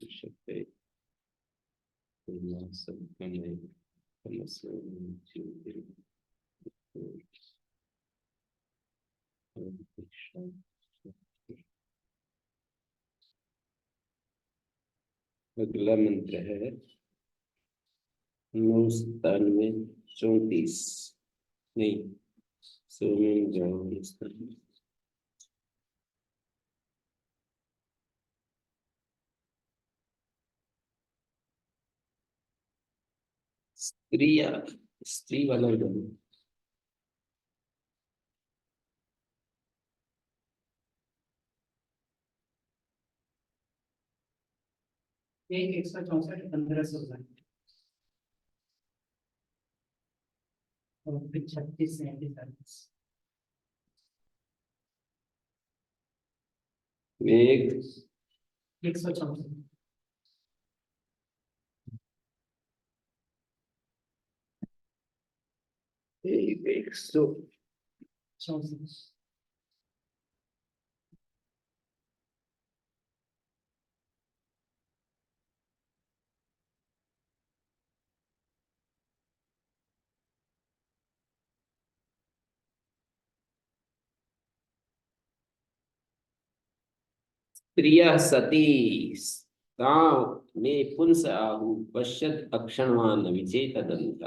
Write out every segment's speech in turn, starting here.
शक्ति अगला मंत्र है 997 34 नहीं 100 में जाओ। स्त्री स्त्री वाला जाओ। एक 164 1500 और फिर 36 37 एक 164 100 34 प्रिय सती ताव में पुंस आहु पश्यत अक्षणवान विचेत दंत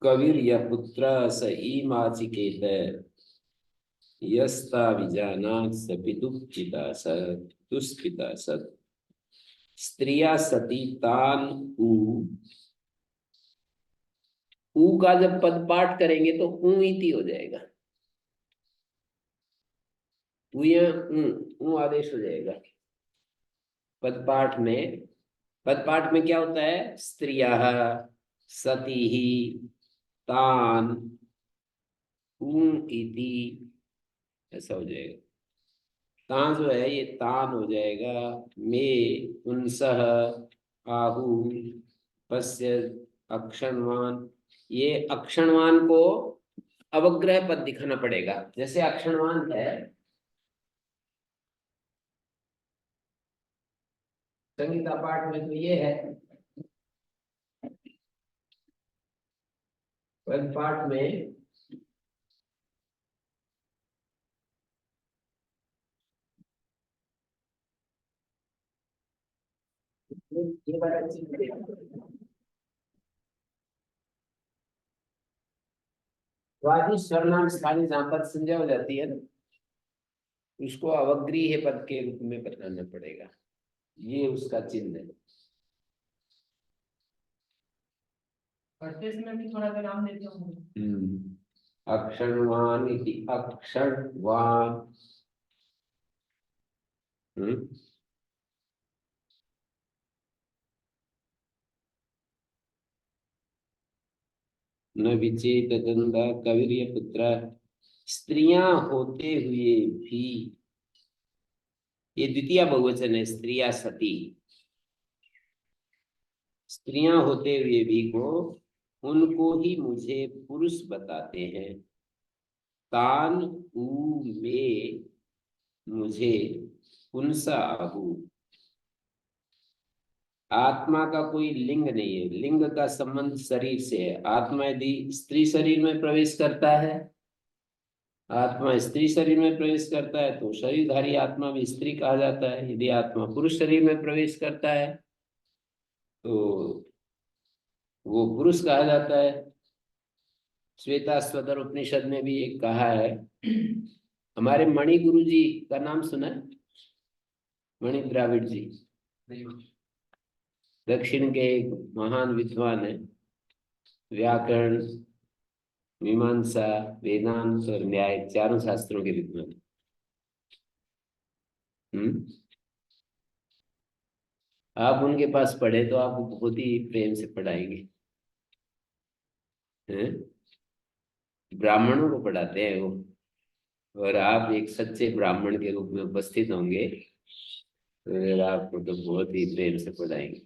कविर यह पुत्र स ईमाचिकेत यस्ता विजानात् स पितुः पिता सत् दुष्पिता सत् स्त्रिया सती तान ऊ का जब पद पाठ करेंगे तो ऊ इति हो जाएगा। ऊ आदेश हो जाएगा। पद पाठ में क्या होता है? स्त्रिया सती ही तान इति ऐसा हो जाएगा। तान जो है ये तान हो जाएगा। में पुंसः आहु पश्य अक्षणवान, ये अक्षणवान को अवग्रह पद दिखाना पड़ेगा। जैसे अक्षणवान है संगीता पाठ में तो ये है, पद पाठ में ये वाला वादी सर्वनाम स्थानीय जहां पर संज्ञा हो जाती है ना, उसको अवग्रीह पद के रूप में बताना पड़ेगा। ये उसका चिन्ह है। में भी थोड़ा सा नाम देता हूँ। अक्षणवान इति अक्षणवान। न विचेत गंगा कविर्य पुत्र, स्त्रियां होते हुए भी, ये द्वितीय बहुवचन है। स्त्रिया सती, स्त्रियां होते हुए भी को उनको ही मुझे पुरुष बताते हैं। तान ऊ में मुझे पुंसा आहु। आत्मा का कोई लिंग नहीं है, लिंग का संबंध शरीर से है। आत्मा यदि स्त्री शरीर में प्रवेश करता है, आत्मा स्त्री शरीर में प्रवेश करता है तो शरीरधारी आत्मा भी स्त्री कहा जाता है। यदि आत्मा पुरुष शरीर में प्रवेश करता है तो वो पुरुष कहा जाता है। श्वेता स्वतर उपनिषद में भी एक कहा है। हमारे मणि गुरु जी का नाम सुना है? मणि द्राविड़ जी दक्षिण के एक महान विद्वान है। व्याकरण, मीमांसा, वेदांत और न्याय चारों शास्त्रों के विद्वान। आप उनके पास पढ़े तो आप बहुत ही प्रेम से पढ़ाएंगे। हैं? ब्राह्मणों को पढ़ाते हैं वो, और आप एक सच्चे ब्राह्मण के रूप में उपस्थित होंगे तो फिर आपको तो बहुत ही प्रेम से पढ़ाएंगे।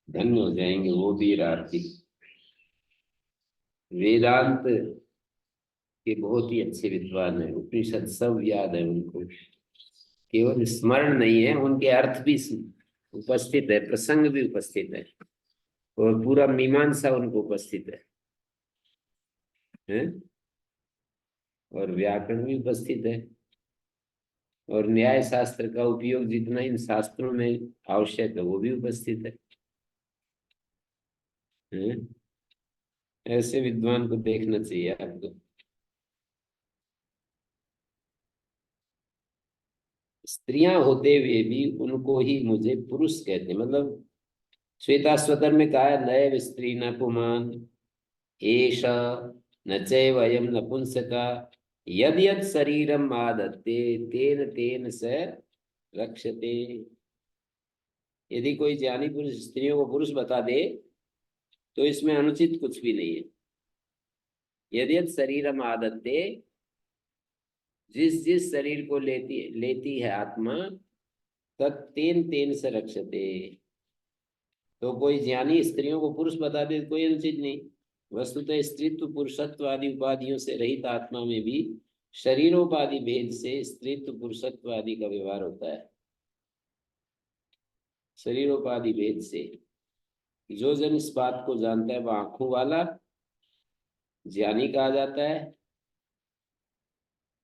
धन्य हो जाएंगे वो वीर आरती। वेदांत के बहुत ही अच्छे विद्वान है, उपनिषद सब याद है उनको। केवल स्मरण नहीं है, उनके अर्थ भी उपस्थित है, प्रसंग भी उपस्थित है, और पूरा मीमांसा उनको उपस्थित है? और व्याकरण भी उपस्थित है, और न्याय शास्त्र का उपयोग जितना इन शास्त्रों में आवश्यक है वो भी उपस्थित है? ऐसे विद्वान को देखना चाहिए आपको। स्त्रियां होते हुए भी उनको ही मुझे पुरुष कहते हैं, मतलब श्वेताश्वतर में कहा है, नैव स्त्री न पुमान एष न चैवयं नपुंसका यद यद शरीरम आदत्ते तेन तेन स रक्षते। यदि कोई ज्ञानी पुरुष स्त्रियों को पुरुष बता दे तो इसमें अनुचित कुछ भी नहीं है। यद यद शरीरम आदत्ते, जिस जिस शरीर को लेती लेती है आत्मा, तत् तेन तेन से रक्षते। तो कोई ज्ञानी स्त्रियों को पुरुष बता दे तो कोई अनुचित नहीं। वस्तुतः स्त्रीत्व पुरुषत्व आदि उपाधियों से रहित आत्मा में भी शरीरोपाधि भेद से स्त्रीत्व पुरुषत्व आदि का व्यवहार होता है। शरीरोपाधि भेद से जो जन इस बात को जानता है वह आंखों वाला ज्ञानी कहा जाता है।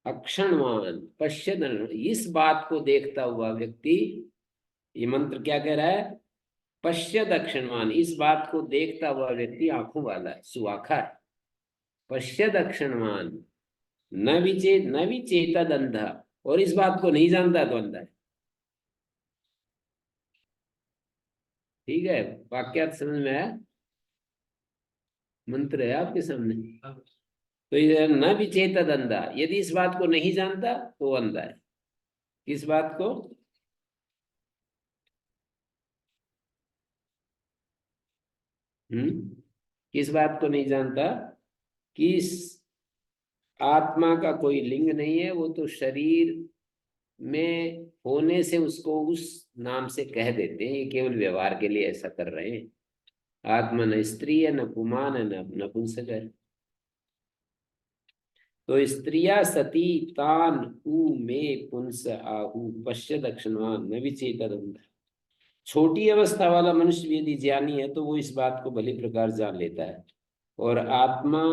अक्षणवान पश्यन, इस बात को देखता हुआ व्यक्ति, ये मंत्र क्या कह रहा है? पश्यद अक्षणवान, इस बात को देखता हुआ व्यक्ति आंखों वाला है, सुआखा है। पश्यद अक्षणवान न विचेतद अंधा, और इस बात को नहीं जानता तो अंधा है। ठीक है, वाक्यार्थ समझ में आया? मंत्र है आपके सामने। तो ये न विचेतद अंधा, यदि इस बात को नहीं जानता तो वो अंधा है। किस बात को? किस बात को नहीं जानता? कि इस आत्मा का कोई लिंग नहीं है, वो तो शरीर में होने से उसको उस नाम से कह देते हैं, ये केवल व्यवहार के लिए ऐसा कर रहे हैं। आत्मा न स्त्री है, न पुमान है, न नपुंसक है। तो स्त्रिया सती तान उ में पुंस आहु पश्य दक्षिणवान न विचेतद। छोटी अवस्था वाला मनुष्य भी यदि ज्ञानी है तो वो इस बात को भली प्रकार जान लेता है, और आत्मा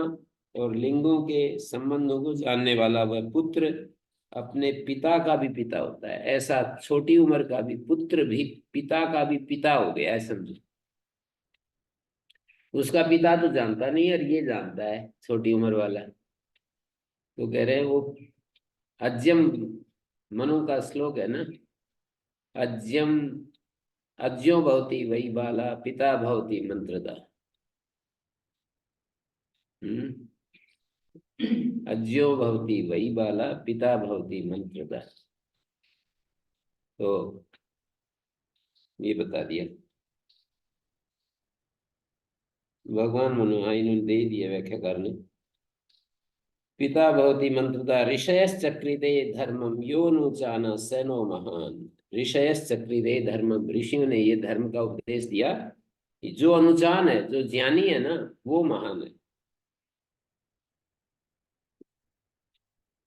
और लिंगों के संबंधों को जानने वाला वह पुत्र अपने पिता का भी पिता होता है। ऐसा छोटी उम्र का भी पुत्र भी पिता का भी पिता हो गया है, समझो। उसका पिता तो जानता नहीं और ये जानता है, छोटी उम्र वाला। तो कह रहे हैं वो अज्यम, मनु का श्लोक है ना, अज्यम अज्यो भवति वही बाला पिता भवति मंत्रदा। अज्यो भवति वही बाला पिता भवति मंत्रदा। तो ये बता दिया भगवान मनोहा, इन्होंने दे दिया व्याख्याकार ने। पिता भवति मंत्रदा ऋषयश्चक्रिते धर्मम यो नु जाना सैनो महान। ऋषयश्चक्रिते धर्मम, ऋषियों ने ये धर्म का उपदेश दिया। जो अनुजान है, जो ज्ञानी है ना, वो महान है।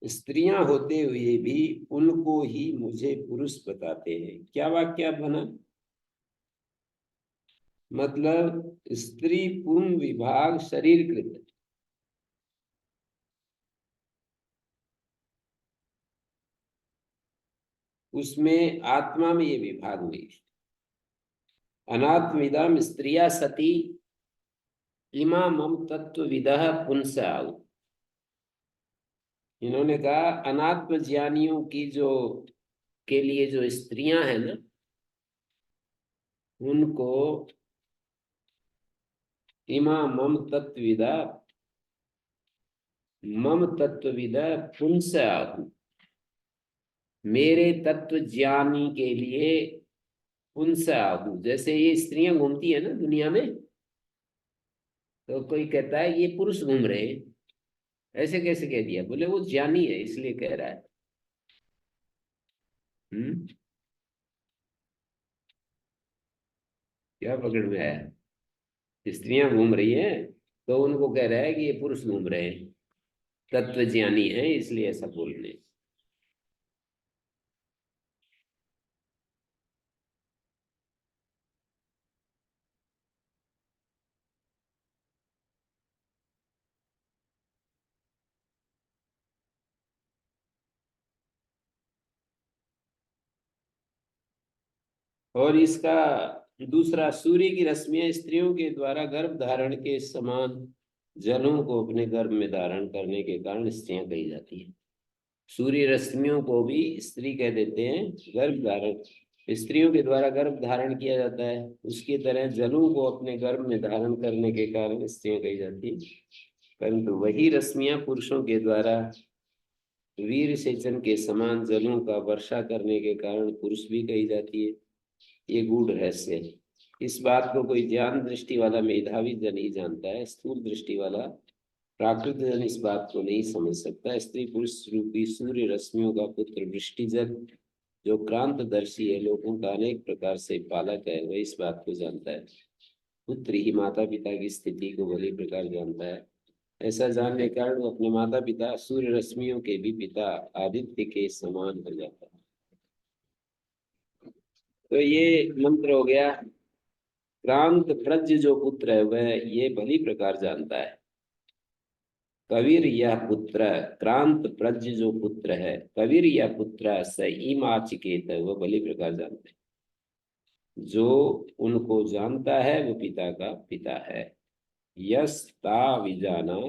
स्त्रियां होते हुए भी उनको ही मुझे पुरुष बताते हैं। क्या वाक्य बना? मतलब स्त्री पुंग विभाग शरीर कृत, उसमें आत्मा में ये विभाग हुई। अनात्मविदम स्त्रिया सती इमा मम तत्व विदः पुंस आउ। इन्होंने कहा अनात्म ज्ञानियों की जो के लिए जो स्त्रियां हैं ना, उनको इमा मम तत्वविदा पुंस आहु, मेरे तत्व ज्ञानी के लिए पुंस आहु। जैसे ये स्त्रियां घूमती है ना दुनिया में, तो कोई कहता है ये पुरुष घूम रहे हैं, ऐसे कैसे कह दिया? बोले वो ज्ञानी है इसलिए कह रहा है। हम्म, क्या पकड़ में आया? स्त्रियां घूम रही हैं तो उनको कह रहा है कि ये पुरुष घूम रहे हैं, तत्व ज्ञानी है इसलिए ऐसा बोल रहे हैं। और इसका दूसरा, सूर्य की रश्मियां स्त्रियों के द्वारा गर्भ धारण के समान जलों को अपने गर्भ में धारण करने के कारण स्त्रियां कही जाती है। सूर्य रश्मियों को भी स्त्री कह देते हैं। गर्भ धारण स्त्रियों के द्वारा गर्भ धारण किया जाता है, उसकी तरह जलों को अपने गर्भ में धारण करने के कारण स्त्रियां कही जाती है। परंतु वही रश्मियां पुरुषों के द्वारा वीर सेचन के समान जलों का वर्षा करने के कारण पुरुष भी कही जाती है। ये गूढ़ रहस्य है। इस बात को कोई ज्ञान दृष्टि वाला मेधावी जन ही जानता है। स्थूल दृष्टि वाला प्राकृत जन इस बात को नहीं समझ सकता। स्त्री पुरुष रूपी सूर्य रश्मियों का पुत्र वृष्टिजल, जो क्रांतदर्शी है, लोगों का अनेक प्रकार से पालक है, वह इस बात को जानता है। पुत्र ही माता पिता की स्थिति को भली प्रकार जानता है। ऐसा जानने के कारण वो अपने माता पिता सूर्य रश्मियों के भी पिता आदित्य के समान हो जाता है। तो ये मंत्र हो गया। क्रांत प्रज जो पुत्र है वह ये भली प्रकार जानता है। कविर यह पुत्र, क्रांत प्रज जो पुत्र है, कविर यह पुत्र स इमाचिकेत, वह भली प्रकार जानता है। जो उनको जानता है वो पिता का पिता है। यस ता विजाना,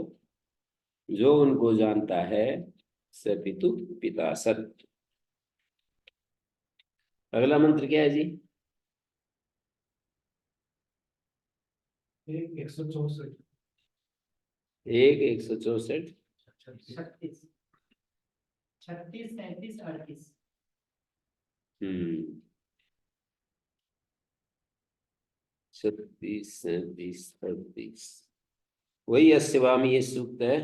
जो उनको जानता है, स पितु पिता सत। अगला मंत्र क्या है जी? 164 1/164। 36 36 37 38 हम्म 36 37 38, वही अस्यवामी ये सूक्त है।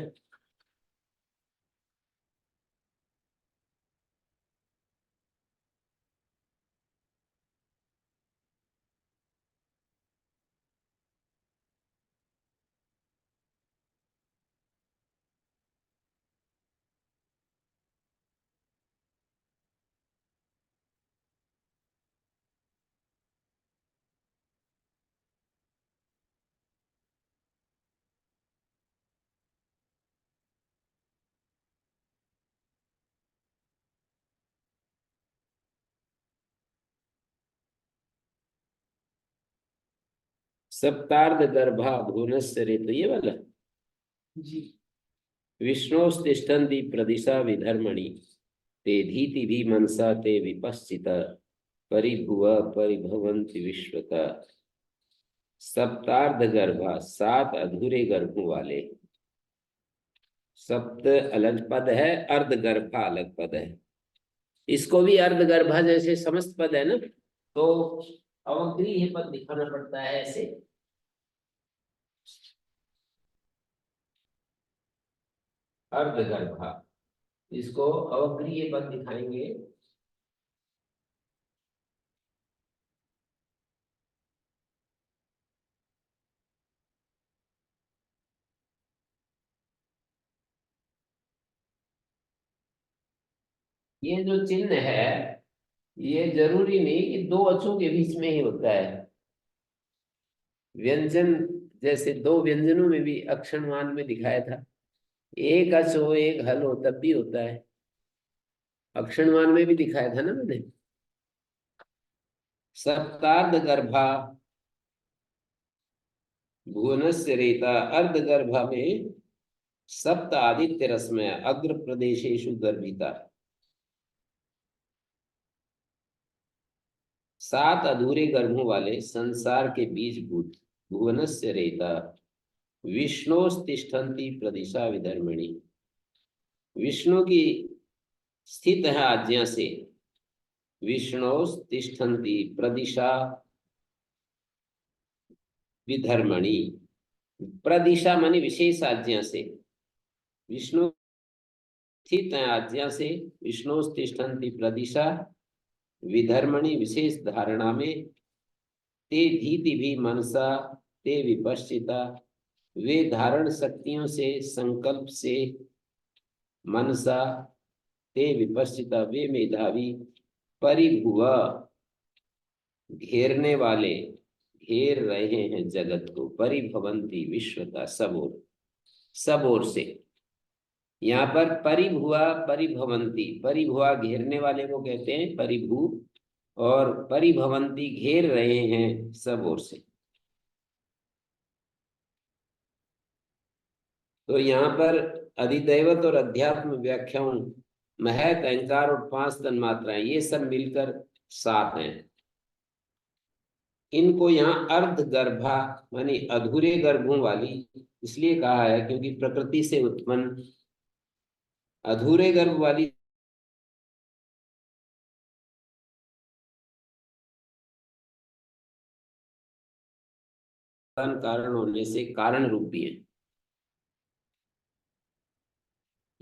सप्तार्ध गर्भा भुवनस्य रे, तो ये वाला। जी। विष्णोस्तिष्ठन्ति प्रदिशा विधर्मणि, ते धीति भी मनसा ते विपश्चित, परिभुव परिभवन्ति विश्वता। सप्तार्ध गर्भा, 7 अधूरे गर्भों वाले। सप्त अलग पद है, अर्ध गर्भा अलग पद है। इसको भी अर्ध गर्भा जैसे समस्त पद है ना, तो अवग्रीह पद दिखाना पड़ता है ऐसे। अर्ध गर्भा, इसको अवग्रीह पद दिखाएंगे। ये जो चिन्ह है, ये जरूरी नहीं कि दो अक्षों के बीच में ही होता है। व्यंजन जैसे दो व्यंजनों में भी अक्षरमान में दिखाया था, एक अच हो एक हल हो तब भी होता है। अक्षरमान में भी दिखाया था ना मैंने। सप्तार्ध गर्भा भुवनस्य रेता, अर्ध गर्भा में सप्त आदित्य रश्मय अग्र प्रदेशेषु गर्भिता। 7 अधूरे गर्भों वाले संसार के बीजभूत भुवनस्य रेता, विष्णोस्तिष्ठन्ति प्रदिशा विधर्मिणी, विष्णु की स्थित है आज्ञा से। विष्णोस्तिष्ठन्ति प्रदिशा विधर्मणि, प्रदिशा माने विशेष आज्ञा से। विष्णु स्थित है आज्ञा से, विष्णोस्तिष्ठन्ति प्रदिशा विधर्मणि, विशेष धारणा में। ते धीति भी मनसा ते विपश्चिता, वे धारण शक्तियों से, संकल्प से, मनसा ते विपश्चिता, वे मेधावी। परिभुव, घेरने वाले, घेर रहे हैं जगत को। परिभवंती, विश्वता, सब ओर, सब ओर से। यहाँ पर परिभुआ परिभवंती, परिभुआ घेरने वाले को कहते हैं परिभू, और परिभवंती घेर रहे हैं सब ओर से। तो यहाँ पर अधिदैवत और अध्यात्म व्याख्याओं महत, अहंकार और 5 तन्मात्राएं, ये सब मिलकर 7 हैं। इनको यहाँ अर्ध गर्भा मानी अधूरे गर्भों वाली इसलिए कहा है क्योंकि प्रकृति से उत्पन्न अधूरे गर्भ वाली कारण होने से कारण रूपी है।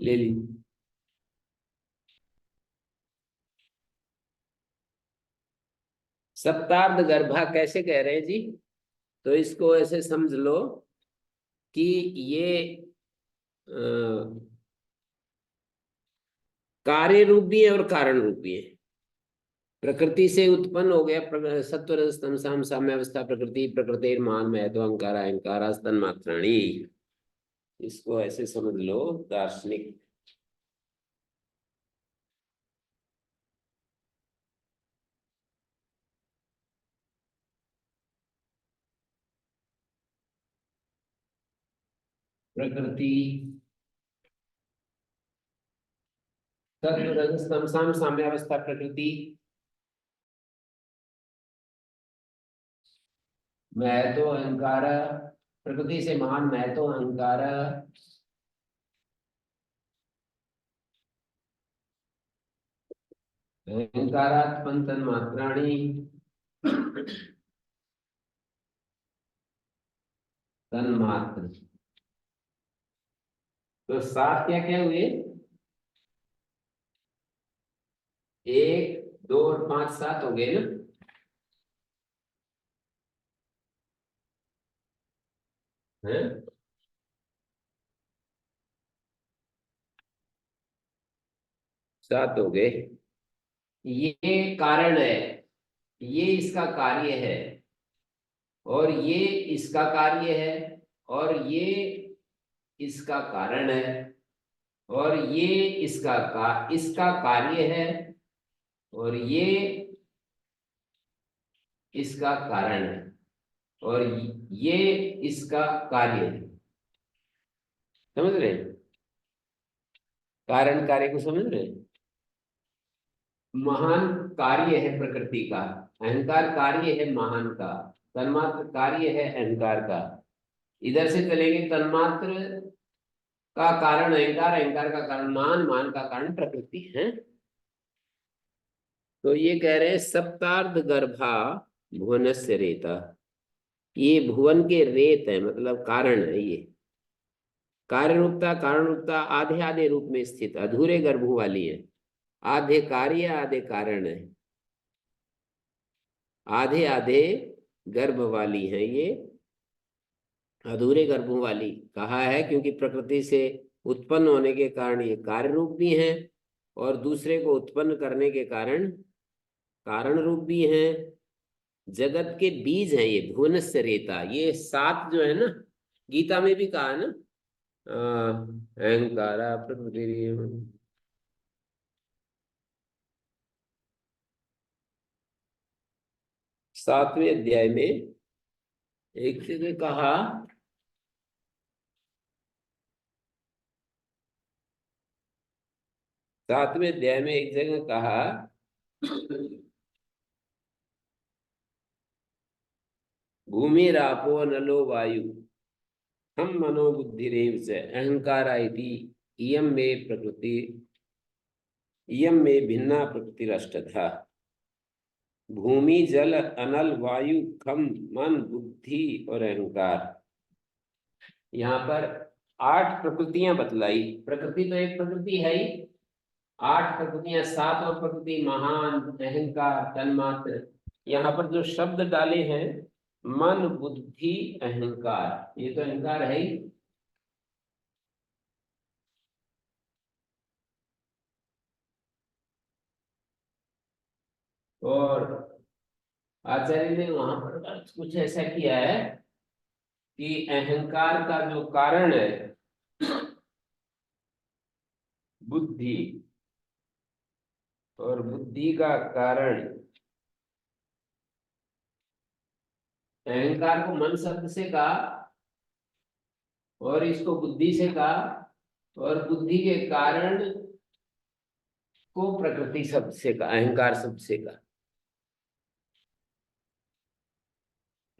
ले ली। सप्तार्ध गर्भा कैसे कह रहे हैं जी? तो इसको ऐसे समझ लो कि ये कार्य रूप भी है और कारण रूप भी है। प्रकृति से उत्पन्न हो गया सत्व रजस तम साम साम्य अवस्था प्रकृति, प्रकृति मान महत्व अहंकार अहंकार तन्मात्राणी। इसको ऐसे समझ लो दार्शनिक। प्रकृति सत्व रजस तम साम साम्य अवस्था प्रकृति, महत्व अहंकार, प्रकृति से महान महत्व अहंकार, अहंकारात्मन तन्मात्राणी तन्मात्र। तो 7 क्या क्या हुए? 1 2 और 5 7 हो गए ना। है 7 हो गए। ये कारण है, ये इसका कार्य है, और ये इसका कार्य है, और ये इसका कारण है, और ये इसका कार्य है, और ये इसका कारण है, और ये इसका कार्य है। समझ रहे हैं? कारण कार्य को समझ रहे हैं? महान कार्य है प्रकृति का, अहंकार कार्य है महान का, तन्मात्र कार्य है अहंकार का। इधर से चलेंगे, तन्मात्र का कारण अहंकार, अहंकार का कारण मान, मान का कारण प्रकृति है। तो ये कह रहे हैं सप्तार्ध गर्भा भुवनस्य रेता, ये भुवन के रेत है, मतलब कारण है। ये कार्य रूपता कारण रूपता आधे आधे रूप में स्थित अधूरे गर्भों वाली है। आधे कार्य आधे कारण है, आधे आधे गर्भ वाली है। ये अधूरे गर्भों वाली कहा है क्योंकि प्रकृति से उत्पन्न होने के कारण ये कार्य रूप भी हैं, और दूसरे को उत्पन्न करने के कारण कारण रूप भी हैं। जगत के बीज हैं ये भुवनस्य रेता। ये 7 जो है ना, गीता में भी कहा है ना, अहंकारा प्रकृति, 7वें अध्याय में एक जगह कहा, 7वें अध्याय में एक जगह कहा भूमिरापो नलो वायु हम मनोबुद्धिरेव से अहंकारा इति इयं मे प्रकृति, इयं मे भिन्ना प्रकृतिरष्टधा। भूमि जल अनल वायु खम मन बुद्धि और अहंकार। यहाँ पर 8 प्रकृतियां बतलाई। प्रकृति तो एक प्रकृति है ही, 8 प्रकृतियां, 7 और प्रकृति महान, अहंकार, तन्मात्र। यहाँ पर जो शब्द डाले हैं मन बुद्धि अहंकार, ये तो अहंकार है ही। और आचार्य ने वहां पर कुछ ऐसा किया है कि अहंकार का जो कारण है बुद्धि, और बुद्धि का कारण अहंकार को मन शब्द से कहा और इसको बुद्धि से कहा, और बुद्धि के कारण को प्रकृति शब्द से कहा, अहंकार शब्द से कहा।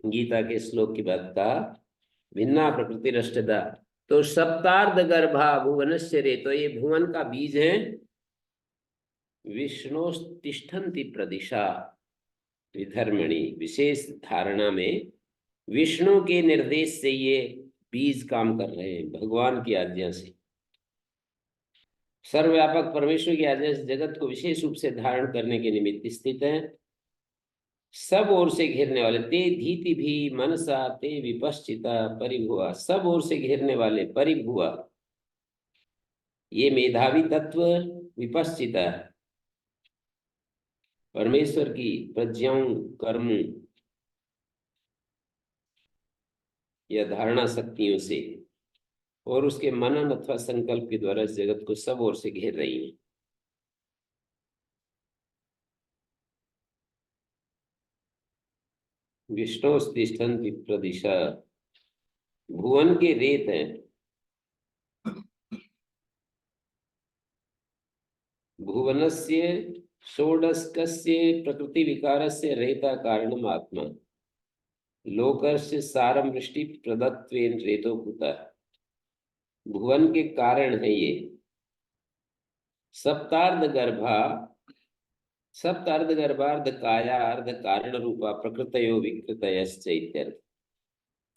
गीता के श्लोक की बात कहा, भिन्ना प्रकृति रष्टदा। तो सप्तार्ध गर्भा भुवनस्य रे, तो ये भुवन का बीज है। विष्णु तिष्ठन्ति प्रदिशा विधर्मणि, विशेष धारणा में विष्णु के निर्देश से ये बीज काम कर रहे हैं, भगवान की आज्ञा से। सर्वव्यापक परमेश्वर की आज्ञा से जगत को विशेष रूप से धारण करने के निमित्त स्थित है। सब ओर से घेरने वाले, ते धीति भी मनसा ते विपश्चिता परिभुआ, सब ओर से घेरने वाले परिभुआ, ये मेधावी तत्व विपश्चिता, परमेश्वर की प्रज्ञाओं, कर्म या धारणा शक्तियों से और उसके मनन अथवा संकल्प के द्वारा इस जगत को सब ओर से घेर रही हैं। विष्णु तिष्ठन्ति प्रदिशा, भुवन के रेत है। भुवनस्य षोडशकस्य प्रकृति विकारस्य रेता कारणम आत्मा, लोकस्य सारम वृष्टि प्रदत्वेन रेतो भूता। भुवन के कारण है ये। सप्तार्ध गर्भा, सप्तार्ध गर्भार्ध काया अर्ध कारण रूपा प्रकृतयो विकृतयश्च इत्यर्थ।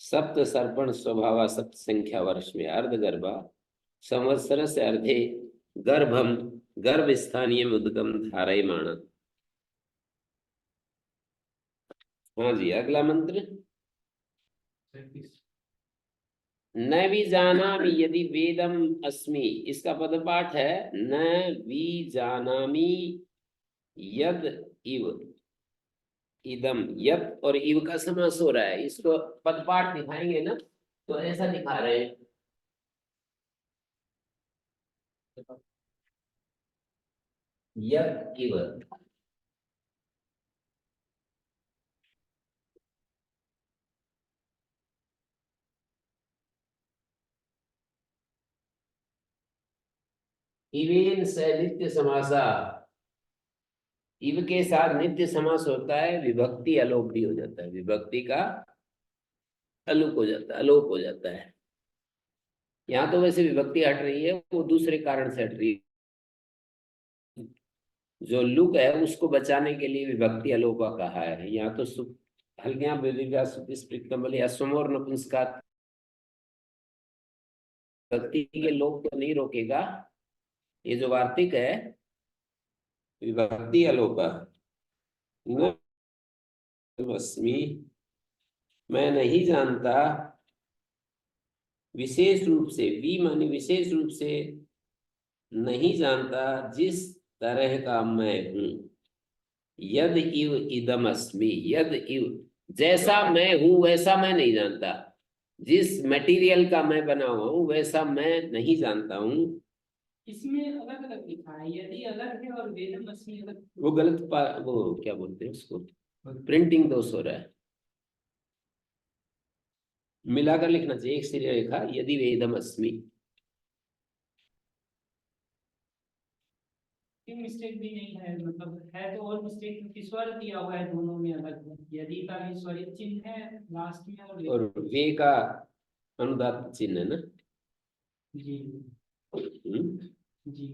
सप्त सर्पण स्वभाव सप्त संख्या वर्ष में, अर्ध गर्भा संवत्सर से अर्धे गर्भम, गर्भ स्थानीय उद्गम धारयमाण। हाँ जी, अगला मंत्र। न भी जानामि यदि वेदम अस्मि, इसका पदपाठ है न भी जानामि यद इव, इदम, यद और इव का समास हो रहा है। इसको पदपाठ दिखाएंगे ना, तो ऐसा दिखा रहे हैं। यद इव, इवेन से नित्य समासा, इव के साथ नित्य समास होता है, विभक्ति अलोप भी हो जाता है, विभक्ति का अलोप हो जाता है, अलोप हो जाता है। यहाँ तो वैसे विभक्ति हट रही है, वो दूसरे कारण से हट रही है। जो लुक है उसको बचाने के लिए विभक्ति अलोपा कहा है। यहाँ तो हल्कियां या सुमोर नपुंसकात, विभक्ति के लोग तो नहीं रोकेगा। ये जो वार्तिक है विभक्ति अलोपा, न अस्मि, मैं नहीं जानता, विशेष रूप से, वी माने विशेष रूप से, नहीं जानता जिस तरह का मैं हूं। यद इव इदम अस्मि, यद इव, जैसा मैं हूं वैसा मैं नहीं जानता। जिस मटेरियल का मैं बना हुआ हूं वैसा मैं नहीं जानता हूं। इसमें अलग अलग लिखा है, यदि अलग है और वेदम अस्मि अलग। वो वो क्या बोलते हैं उसको, प्रिंटिंग दोष हो रहा है। मिलाकर लिखना चाहिए, एक सिरे लिखा यदि वेदम अस्मि। मिस्टेक भी नहीं है, मतलब है तो और मिस्टेक, क्योंकि स्वर दिया हुआ है दोनों में अलग। यदि का भी स्वरित चिन्ह है लास्ट में, और वे का अनुदात चिन्ह है ना। जी जी।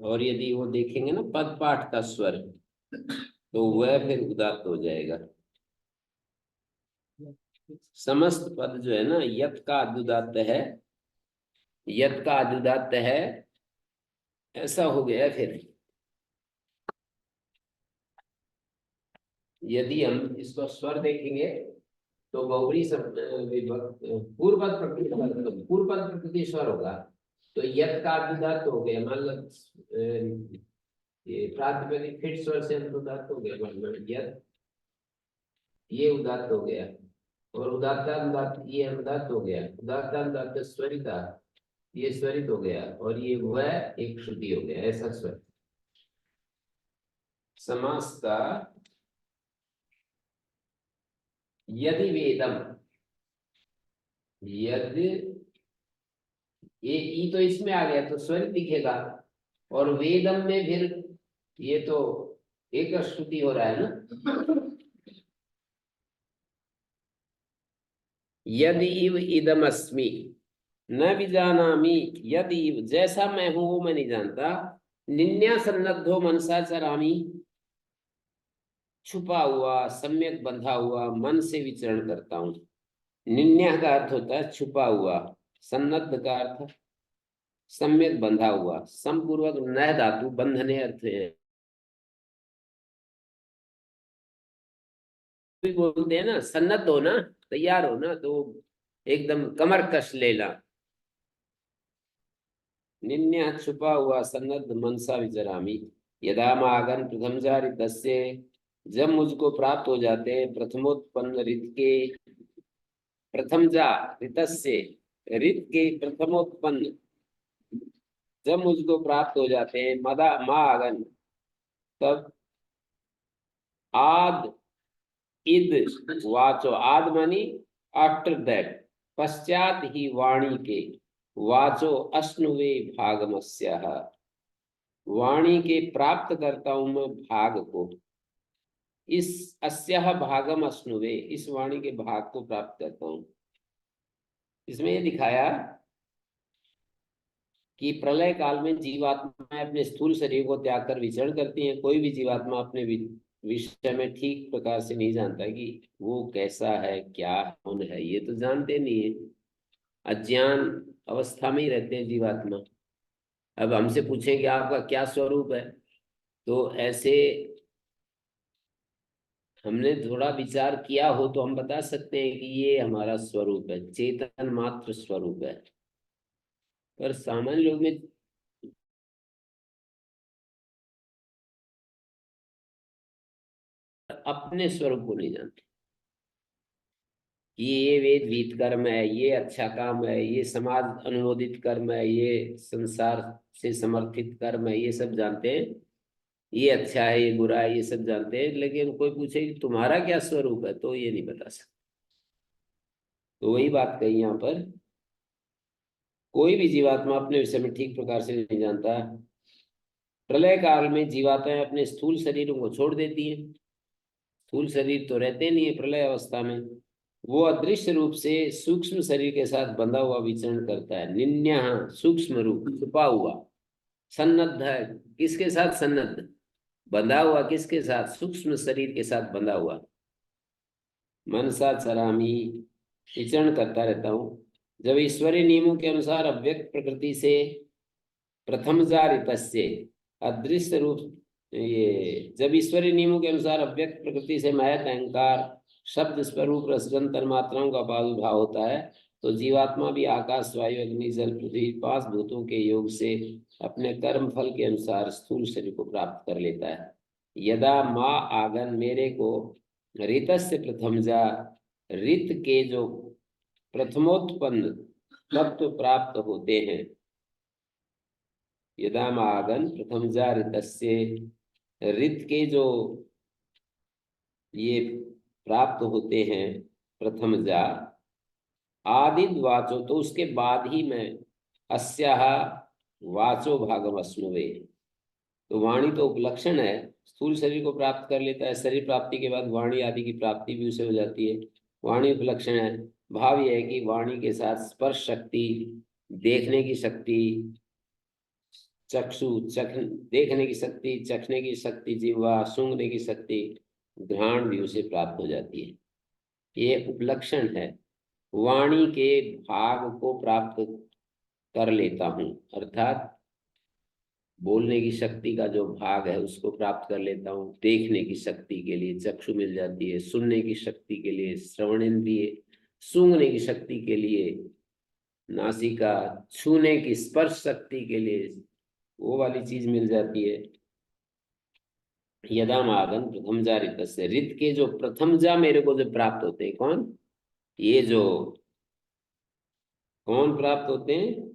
और यदि वो देखेंगे ना पद पाठ का स्वर, तो वह फिर उदात्त हो जाएगा। समस्त पद जो है ना, यत का अनुदात्त है, यत का अनुदात्त है, ऐसा हो गया। फिर यदि हम इसको स्वर देखेंगे तो बहुबरी पूर्व पद प्रकृति, पूर्व पद प्रकृति स्वर होगा। तो यत का अनुदात्त हो गया, मान लो ये प्रातिपदिक फिट स्वर से अनुदात्त हो गया, मान लो यत, ये उदात्त हो गया। और उदात्त ये अनुदात्त हो गया, उदात्त स्वरिता, ये स्वरित हो गया। और ये वह एक श्रुति हो गया, ऐसा स्वर। समास का यदि वेदम, यदि ये ई तो इसमें आ गया तो स्वर दिखेगा, और वेदम में फिर ये तो एक श्रुति हो रहा है ना। यदि इव इदम अस्मि न विजानामि, यदि इव जैसा मैं हूं वो मैं नहीं जानता, निन्या सन्नद्धो मनसा चरामि, छुपा हुआ सम्यक बंधा हुआ मन से विचरण करता हूं। निन्या का अर्थ होता है छुपा हुआ, सन्नद्ध का अर्थ सम्यक बंधा हुआ, समपूर्वक नह धातु बंधने अर्थ है। भी बोलते हैं ना, सन्नद्ध हो ना, तैयार हो ना, तो एकदम कमर कस लेना। निन्या छुपा हुआ सन्नद्ध मनसा विचरामी, यदा मागन प्रथम जा ऋतस्य, जब मुझको प्राप्त हो जाते हैं प्रथमोत्पन्न ऋत के, प्रथम जा ऋतस्य, ऋत के प्रथमोत्पन्न, जब मुझको प्राप्त हो जाते हैं मदा मागन, तब आद इद वाचो, आद मानी आफ्टर दैट, पश्चात ही वाणी के, वाचो अश्नुवे भागमस्यः, वाणी के प्राप्त करता हूं मैं भाग को, इस अस्यः भागम अश्नुवे, इस वाणी के भाग को प्राप्त करता हूं। इसमें ये दिखाया कि प्रलय काल में जीवात्माएं अपने स्थूल शरीर को त्याग कर विचरण करती हैं। कोई भी जीवात्मा अपने विषय में ठीक प्रकार से नहीं जानता कि वो कैसा है, क्या कौन है, ये तो जानते नहीं है, अज्ञान अवस्था में ही रहते हैं जीवात्मा। अब हमसे पूछें कि आपका क्या स्वरूप है, तो ऐसे हमने थोड़ा विचार किया हो तो हम बता सकते हैं कि ये हमारा स्वरूप है, चेतन मात्र स्वरूप है। पर सामान्य लोग में अपने स्वरूप को नहीं जानते कि ये वेद विहित कर्म है, ये अच्छा काम है, ये समाज अनुमोदित कर्म है, ये संसार से समर्थित कर्म है, ये सब जानते हैं। ये अच्छा है, ये बुरा है, ये सब जानते हैं, लेकिन कोई पूछे कि तुम्हारा क्या स्वरूप है, तो ये नहीं बता सकते। तो वही बात कही यहाँ पर, कोई भी जीवात्मा अपने विषय में ठीक प्रकार से नहीं जानता। प्रलय काल में जीवात्माएं अपने स्थूल शरीरों को छोड़ देती हैं, स्थूल शरीर तो रहते नहीं है प्रलय अवस्था में, वो अदृश्य रूप से सूक्ष्म शरीर के साथ बंधा हुआ विचरण करता है। निन्या सूक्ष्म रूप, छुपा हुआ, सन्नद्ध है, किसके साथ सन्नद्ध, बंधा हुआ, किसके साथ, सूक्ष्म शरीर के साथ बंधा हुआ, मनसा चरामी, विचरण करता रहता हूं। जब ईश्वरीय नियमों के अनुसार अव्यक्त प्रकृति से प्रथम जारितस्य, अदृश्य रूप, ये जब ईश्वरीय नियमों के अनुसार अव्यक्त प्रकृति से महत अहंकार शब्द स्वरूप रसगंध तन्मात्राओं का प्रादुर्भाव होता है, तो जीवात्मा भी आकाश वायु अग्नि जल पृथ्वी पांच भूतों के योग से अपने कर्म फल के अनुसार स्थूल शरीर को प्राप्त कर लेता है। यदा माँ आगन, मेरे को ऋतस्य प्रथम जा, ऋत के जो प्रथमोत्पन्न तत्व प्राप्त होते हैं, यदा आगन प्रथम जा ऋतस्य, ऋत के जो ये प्राप्त होते हैं प्रथम जा, आदिद वाचो, तो उसके बाद ही मैं अस्याह वाचो भागम अश्नुवे, तो वाणी तो उपलक्षण है, स्थूल शरीर को प्राप्त कर लेता है, शरीर प्राप्ति के बाद वाणी आदि की प्राप्ति भी उसे हो जाती है, वाणी उपलक्षण है। भाव यह है कि वाणी के साथ स्पर्श शक्ति, देखने की शक्ति, चक्षु चख देखने की शक्ति, चखने की शक्ति, जीवा सूंघने की शक्ति, घ्राण भी उसे प्राप्त हो जाती है। ये उपलक्षण है, वाणी के भाग को प्राप्त कर लेता हूं, अर्थात बोलने की शक्ति का जो भाग है उसको प्राप्त कर लेता हूँ, देखने की शक्ति के लिए चक्षु मिल जाती है, सुनने की शक्ति के लिए श्रवण इंद्रिय, सूंघने की शक्ति के लिए नासिका, छूने की स्पर्श शक्ति के लिए वो वाली चीज मिल जाती है। यदा मागन प्रथम जा ऋत से, ऋत के जो प्रथम जा मेरे को जो प्राप्त होते हैं, कौन, ये जो कौन प्राप्त होते हैं,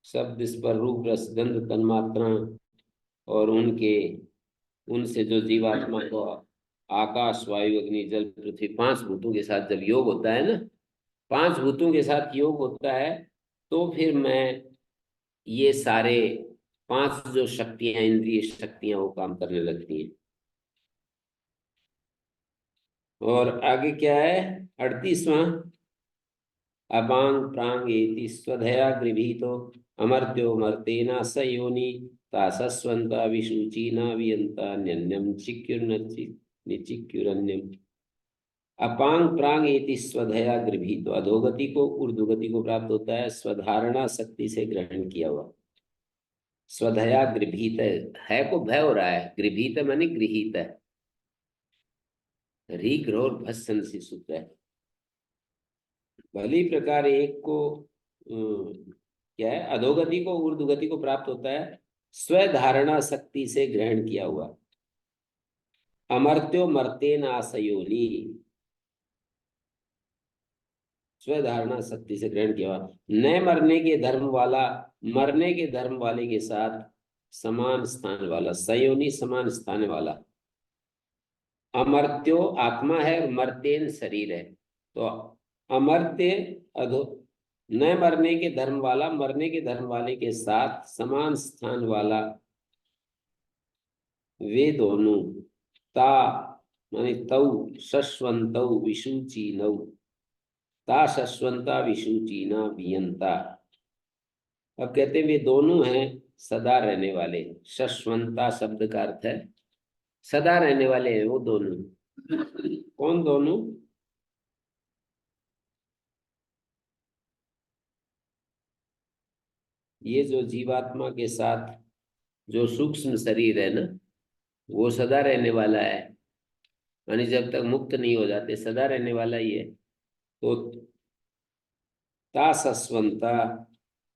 शब्द स्पर रूप रस गंध तन्मात्रा, और उनके उनसे जो जीवात्मा को आकाश वायु अग्नि जल पृथ्वी, 5 भूतों के साथ जब योग होता है ना, 5 भूतों के साथ योग होता है, तो फिर मैं ये सारे 5 जो शक्तियां, इंद्रिय शक्तियां, वो काम करने लगती हैं। और आगे क्या है, 38वां, अपांग प्रांग एति स्वधया गृभीतो अमर्त्यो मर्तेना स योनि तासस्वंता विशुचीना वियंता न्यन्यम निचिक्युरन्यम। अपांग प्रांग एति स्वधया गृभीतो, अधोगति को ऊर्ध्वगति को प्राप्त होता है स्वधारणा शक्ति से ग्रहण किया हुआ। स्वधया गृभीत है को भय हो रहा है, गृभीत माने गृहीत है, री ग्रोर भस्सन से सूत्र है। भली प्रकार एक को क्या है, अधोगति को ऊर्ध्वगति को प्राप्त होता है स्वधारणा शक्ति से ग्रहण किया हुआ। अमर्त्यो मर्तेन आसयोनि, स्वधारणा शक्ति से ग्रहण किया हुआ। न मरने के धर्म वाला, मरने के धर्म वाले के साथ समान स्थान वाला, सयोनि समान स्थान वाला। अमर्त्यो आत्मा है और मर्तेन शरीर है, तो अमर्त्य अधो, न मरने के धर्म वाला, मरने के धर्म वाले के साथ समान स्थान वाला, वे दोनों ता माने तौ शश्वंतौ विशुचीनौ, ता शश्वंता विशुचीना वियंता। अब कहते हैं वे दोनों हैं सदा रहने वाले। शश्वंता शब्द का अर्थ है सदा रहने वाले हैं वो दोनों। कौन दोनों? ये जो जीवात्मा के साथ जो सूक्ष्म शरीर है ना, वो सदा रहने वाला है, यानी जब तक मुक्त नहीं हो जाते सदा रहने वाला ही है। तो तासस्वंता,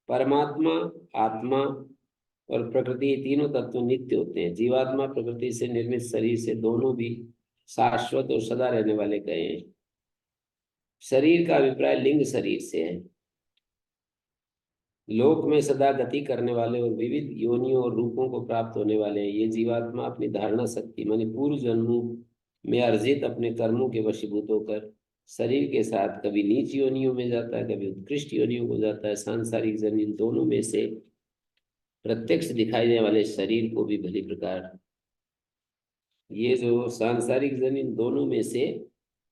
परमात्मा, आत्मा और प्रकृति, ये तीनों तत्व नित्य होते हैं। जीवात्मा प्रकृति से निर्मित शरीर से दोनों भी शाश्वत और सदा रहने वाले कहे हैं। शरीर का अभिप्राय लिंग शरीर से है। लोक में सदा गति करने वाले और विविध योनियों और रूपों को प्राप्त होने वाले हैं। ये जीवात्मा अपनी धारणा शक्ति मानी पूर्व जन्मों में अर्जित अपने कर्मों के वशीभूत होकर शरीर के साथ कभी नीच योनियों में जाता है, कभी उत्कृष्ट योनियों को जाता है। सांसारिक जमीन दोनों में से प्रत्यक्ष दिखाई देने वाले शरीर को भी भली प्रकार, ये जो सांसारिक जमीन दोनों में से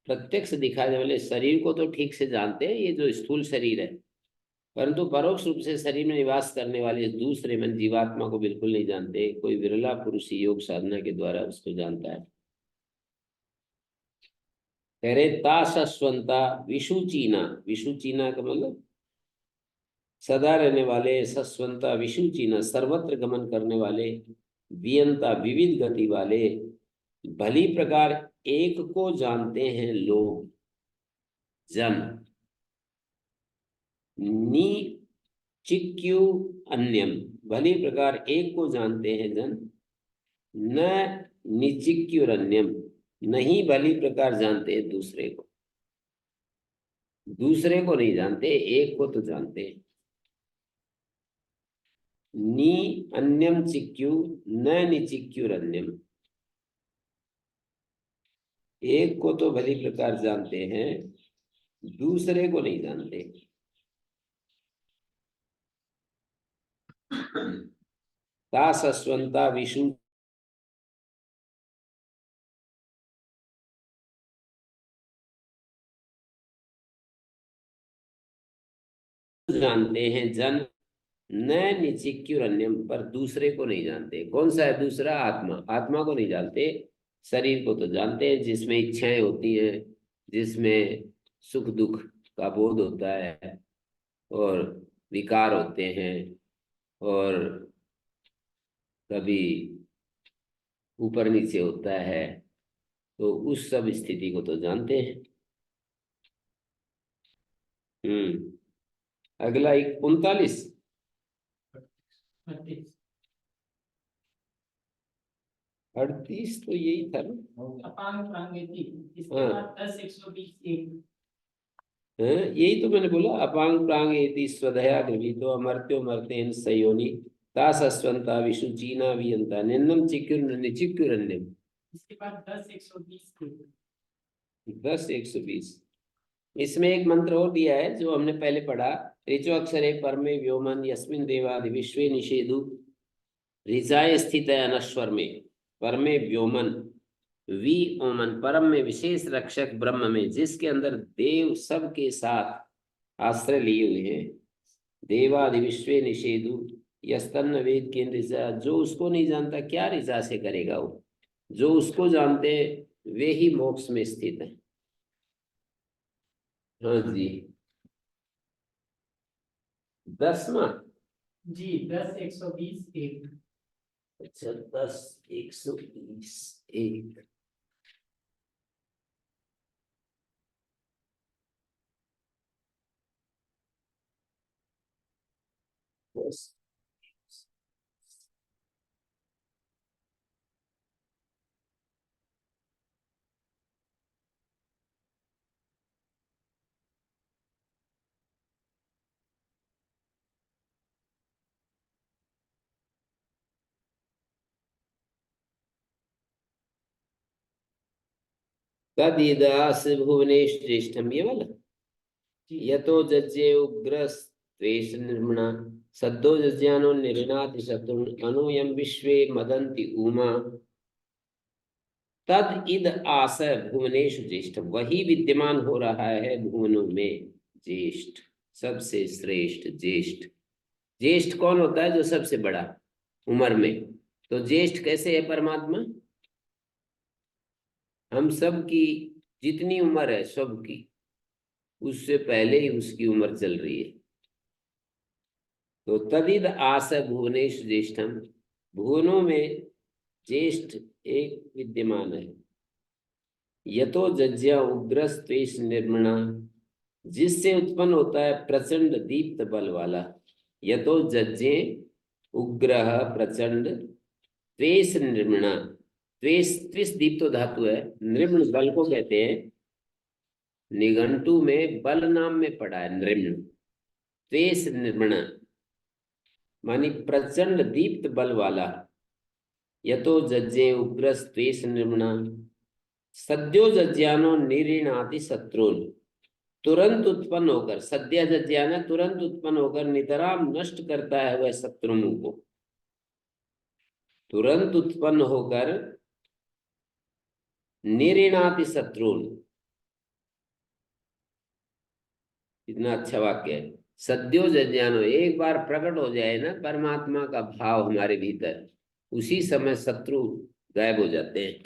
प्रत्यक्ष दिखाई देने वाले शरीर को तो ठीक से जानते हैं, ये जो स्थूल शरीर है, परंतु परोक्ष रूप से शरीर में निवास करने वाले दूसरे मन जीवात्मा को बिल्कुल नहीं जानते। कोई विरला पुरुष योग साधना के द्वारा उसको जानता है। कह रहे ताशस्वंता विशुचीना, विशुचीना का मतलब सदा रहने वाले, सस्वंता विशुचीना सर्वत्र गमन करने वाले, वियंता विविध गति वाले, भली प्रकार एक को जानते हैं लोग जन, नी चिक्यू अन्यम, भली प्रकार एक को जानते हैं जन, न निचिक्युरन्यम, नहीं भली प्रकार जानते हैं दूसरे को। दूसरे को नहीं जानते, एक को तो जानते हैं। नी अन्यम चिक्यू न निचिक्युरन्यम, एक को तो भली प्रकार जानते हैं, दूसरे को नहीं जानते। तासस्वंता विष्णु जानते हैं जन, न निचिक्युरन्यम, पर दूसरे को नहीं जानते। कौन सा है दूसरा? आत्मा। आत्मा को नहीं जानते, शरीर को तो जानते हैं, जिसमें इच्छाएं होती हैं, जिसमें सुख दुख का बोध होता है और विकार होते हैं, और कभी ऊपर नीचे होता है, तो उस सब स्थिति को तो जानते हैं। अगला 39, 38 तो यही था ना। अपांग प्रांगेति, इसके हाँ। बाद 10 120 1। यही तो मैंने बोला, अपांग प्रांग एति स्वधया गृहीतो अमर्त्यो मर्तेन सयोनि तासस्वंता विशुचीना वियंता निन्नम चिक्युर निचिक्युरन्यम। इसके बाद 10 120 थे। 10 120। इसमें एक मंत्र और दिया है जो हमने पहले पढ़ा। ऋचो अक्षरे परमे व्योमन यस्मिन देवादि विश्वे निषेधु ऋचाय स्थित है अनश्वर में परमे व्योमन वी ओमन परम में विशेष रक्षक ब्रह्म में जिसके अंदर देव सब के साथ आश्रय लिए हुए हैं। देवादि विश्वे निषेधु यस्तन्न वेद के ऋचा जो उसको नहीं जानता क्या ऋचा से करेगा वो। जो उसको जानते वे ही मोक्ष में स्थित है। हाँ जी। 10वां। जी 10 120 1। अच्छा 10 120 1। बस तदिदास भुवनेश ज्येष्ठम ये वाला। जी यतो जज्जे उग्र त्वेष निर्मणा सद्दो जज्ञानो निर्णाति शत्रुन अनुयम विश्वे मदन्ति उमा तद इद आस भुवनेश ज्येष्ठ वही विद्यमान हो रहा है भुवनों में। ज्येष्ठ सबसे श्रेष्ठ ज्येष्ठ। ज्येष्ठ कौन होता है जो सबसे बड़ा उम्र में। तो ज्येष्ठ कैसे है परमात्मा। हम सब की जितनी उम्र है सबकी उससे पहले ही उसकी उम्र चल रही है। तो तदिद आस भुवनेश ज्येष्ठम भुवनों में ज्येष्ठ एक विद्यमान है। यतो जज्ञा उग्र स्वेष निर्मणा जिससे उत्पन्न होता है प्रचंड दीप्त बल वाला। यतो जज्ञे उग्र प्रचंड त्वेष निर्मणा त्वेष त्विष दीप्तो धातु है नृम्ण बल को कहते हैं। निघंटु में बल नाम में पड़ा है नृम्ण। त्वेष निर्मणा मानी प्रचंड दीप्त बल वाला। यतो जज्ञे उग्र त्वेष निर्मणा सद्यो जज्ञानो निरीणाति शत्रुन तुरंत उत्पन्न होकर सद्य जज्ञान तुरंत उत्पन्न होकर नितराम नष्ट करता है वह शत्रुओं को। तुरंत उत्पन्न होकर निरीणाति शत्रुन। इतना अच्छा वाक्य है। सद्यो जज्ञानो एक बार प्रकट हो जाए ना परमात्मा का भाव हमारे भीतर उसी समय शत्रु गायब हो जाते हैं।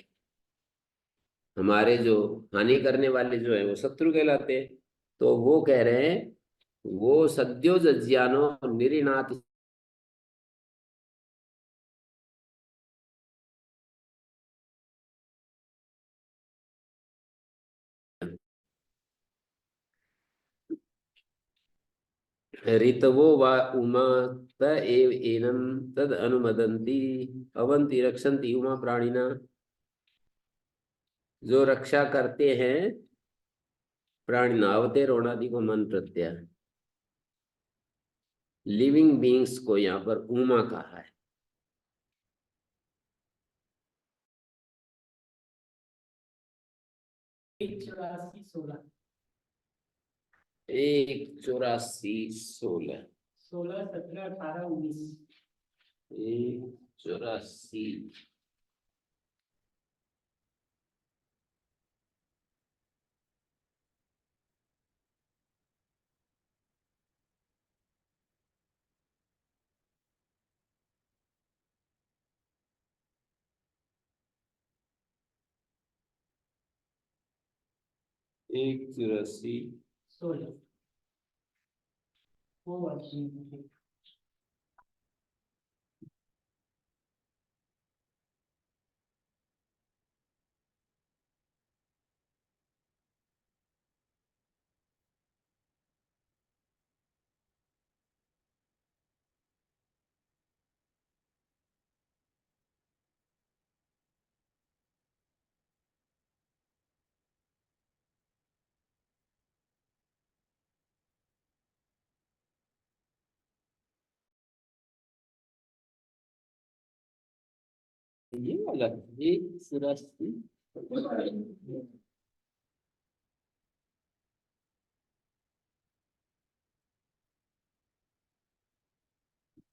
हमारे जो हानि करने वाले जो है वो शत्रु कहलाते हैं। तो वो कह रहे हैं वो सद्यो जज्ञानो निरीनाति ऋतवो वा उमा त एव एनम तद अनुमदंती अवंती रक्षन्ति उमा प्राणिना जो रक्षा करते हैं प्राणिना अवते रोणादि को मन प्रत्यय लिविंग बींग्स को यहाँ पर उमा कहा है। 1 84 16। 1 84 16। 16 17 18 19। 1 84। 1 84। 16 वो वाली। ये वाला ये सुरास्ती।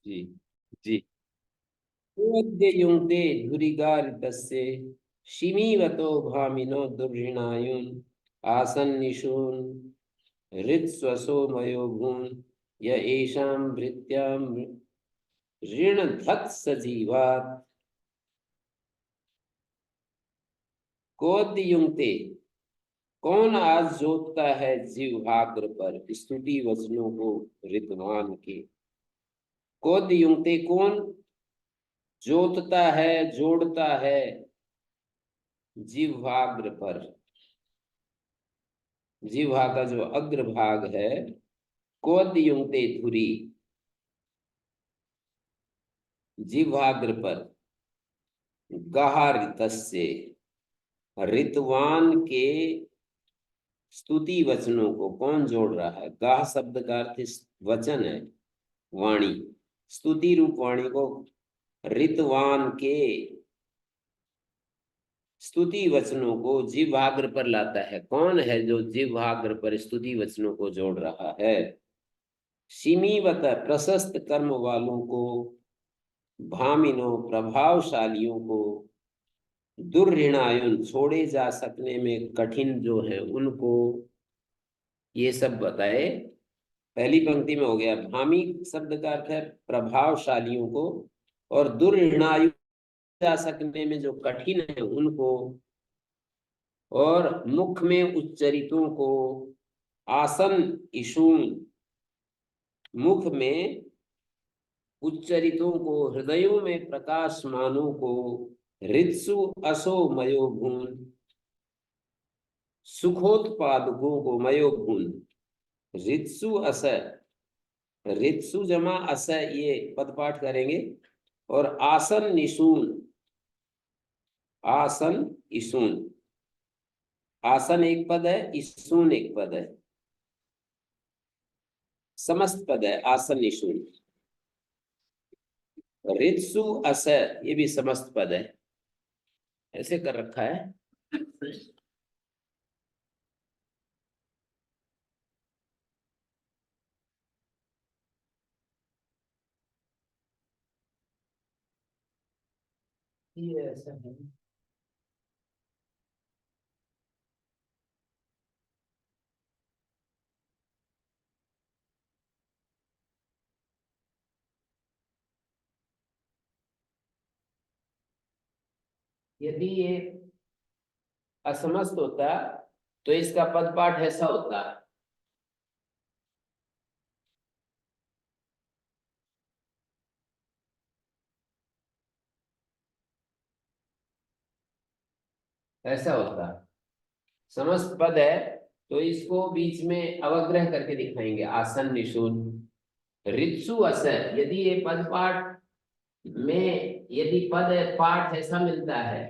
जी जी। युङ्क्ते धुरिगारितस्य शिमीवतो भामिनो दुर्ऋणायुन् आसन्निषून् हृत्स्वसो मयो भून् य एषां भृत्यां ऋणधत् सजीवात्। कोद्युङ्क्ते, कौन आज जोतता है जिह्वाग्र पर स्तुति वचनों को ऋतवान के। कोद्युङ्क्ते, कौन जोतता है जोड़ता है जिह्वाग्र पर। जिह्वा का जो अग्रभाग है, कोद्युङ्क्ते धुरी, जिह्वाग्र पर, गहारितस्य, ऋतवान के स्तुति वचनों को कौन जोड़ रहा है। गाह शब्द का अर्थ वचन है, वाणी, स्तुति रूप वाणी को ऋतवान के स्तुति वचनों को जिह्वाग्र पर लाता है। कौन है जो जिह्वाग्र पर स्तुति वचनों को जोड़ रहा है। सीमीवत, प्रशस्त कर्म वालों को, भामिनों, प्रभावशालियों को, दुर्ऋणायुन, छोड़े जा सकने में कठिन जो है उनको, ये सब बताए। पहली पंक्ति में हो गया। भामी शब्द का अर्थ है प्रभावशालियों को, और दुर्ऋणायु जा सकने में जो कठिन है उनको, और मुख में उच्चरितों को, आसन इशून, मुख में उच्चरितों को, हृदयों में प्रकाशमानों को, हृत्सु असो मयो भून, सुखोत्पादकों को, मयो भून, ऋत्सु अस, ऋत्सु जमा अस, ये पदपाठ करेंगे। और आसन निशून, आसन इशून, आसन एक पद है, इशून एक पद है, समस्त पद है आसन निशून। ऋत्सु अस, ये भी समस्त पद है, ऐसे कर रखा है। ये ऐसा है। यदि ये असमस्त होता तो इसका पदपाठ ऐसा होता। ऐसा होता, समस्त पद है तो इसको बीच में अवग्रह करके दिखाएंगे, आसन निशून। ऋत्सु अस, यदि ये पद पाठ में, यदि पद पाठ ऐसा मिलता है,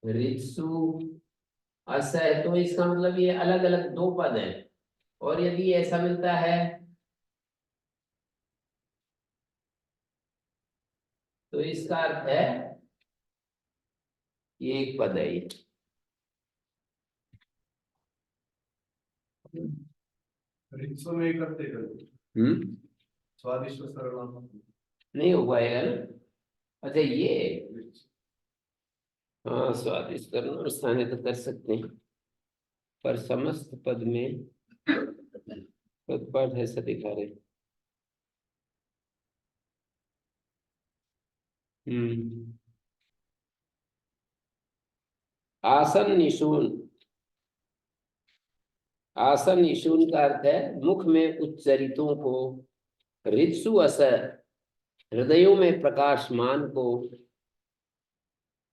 ऋत्सु अस है, तो इसका मतलब ये अलग अलग दो पद हैं। और यदि ऐसा मिलता है तो इसका अर्थ है ये एक पद है ये। रिक्शो में करते करते स्वादिष्ट सरल नहीं हो पाएगा ना। अच्छा ये, हाँ स्वादिष्ट करना और स्थानीय तो कर सकते हैं, पर समस्त पद में पदपाठ ऐसा दिखा रहे। आसन निशून, आसन निशून का अर्थ है मुख में उच्चरितों को, ऋत्सु अस, हृदयों में प्रकाशमान को,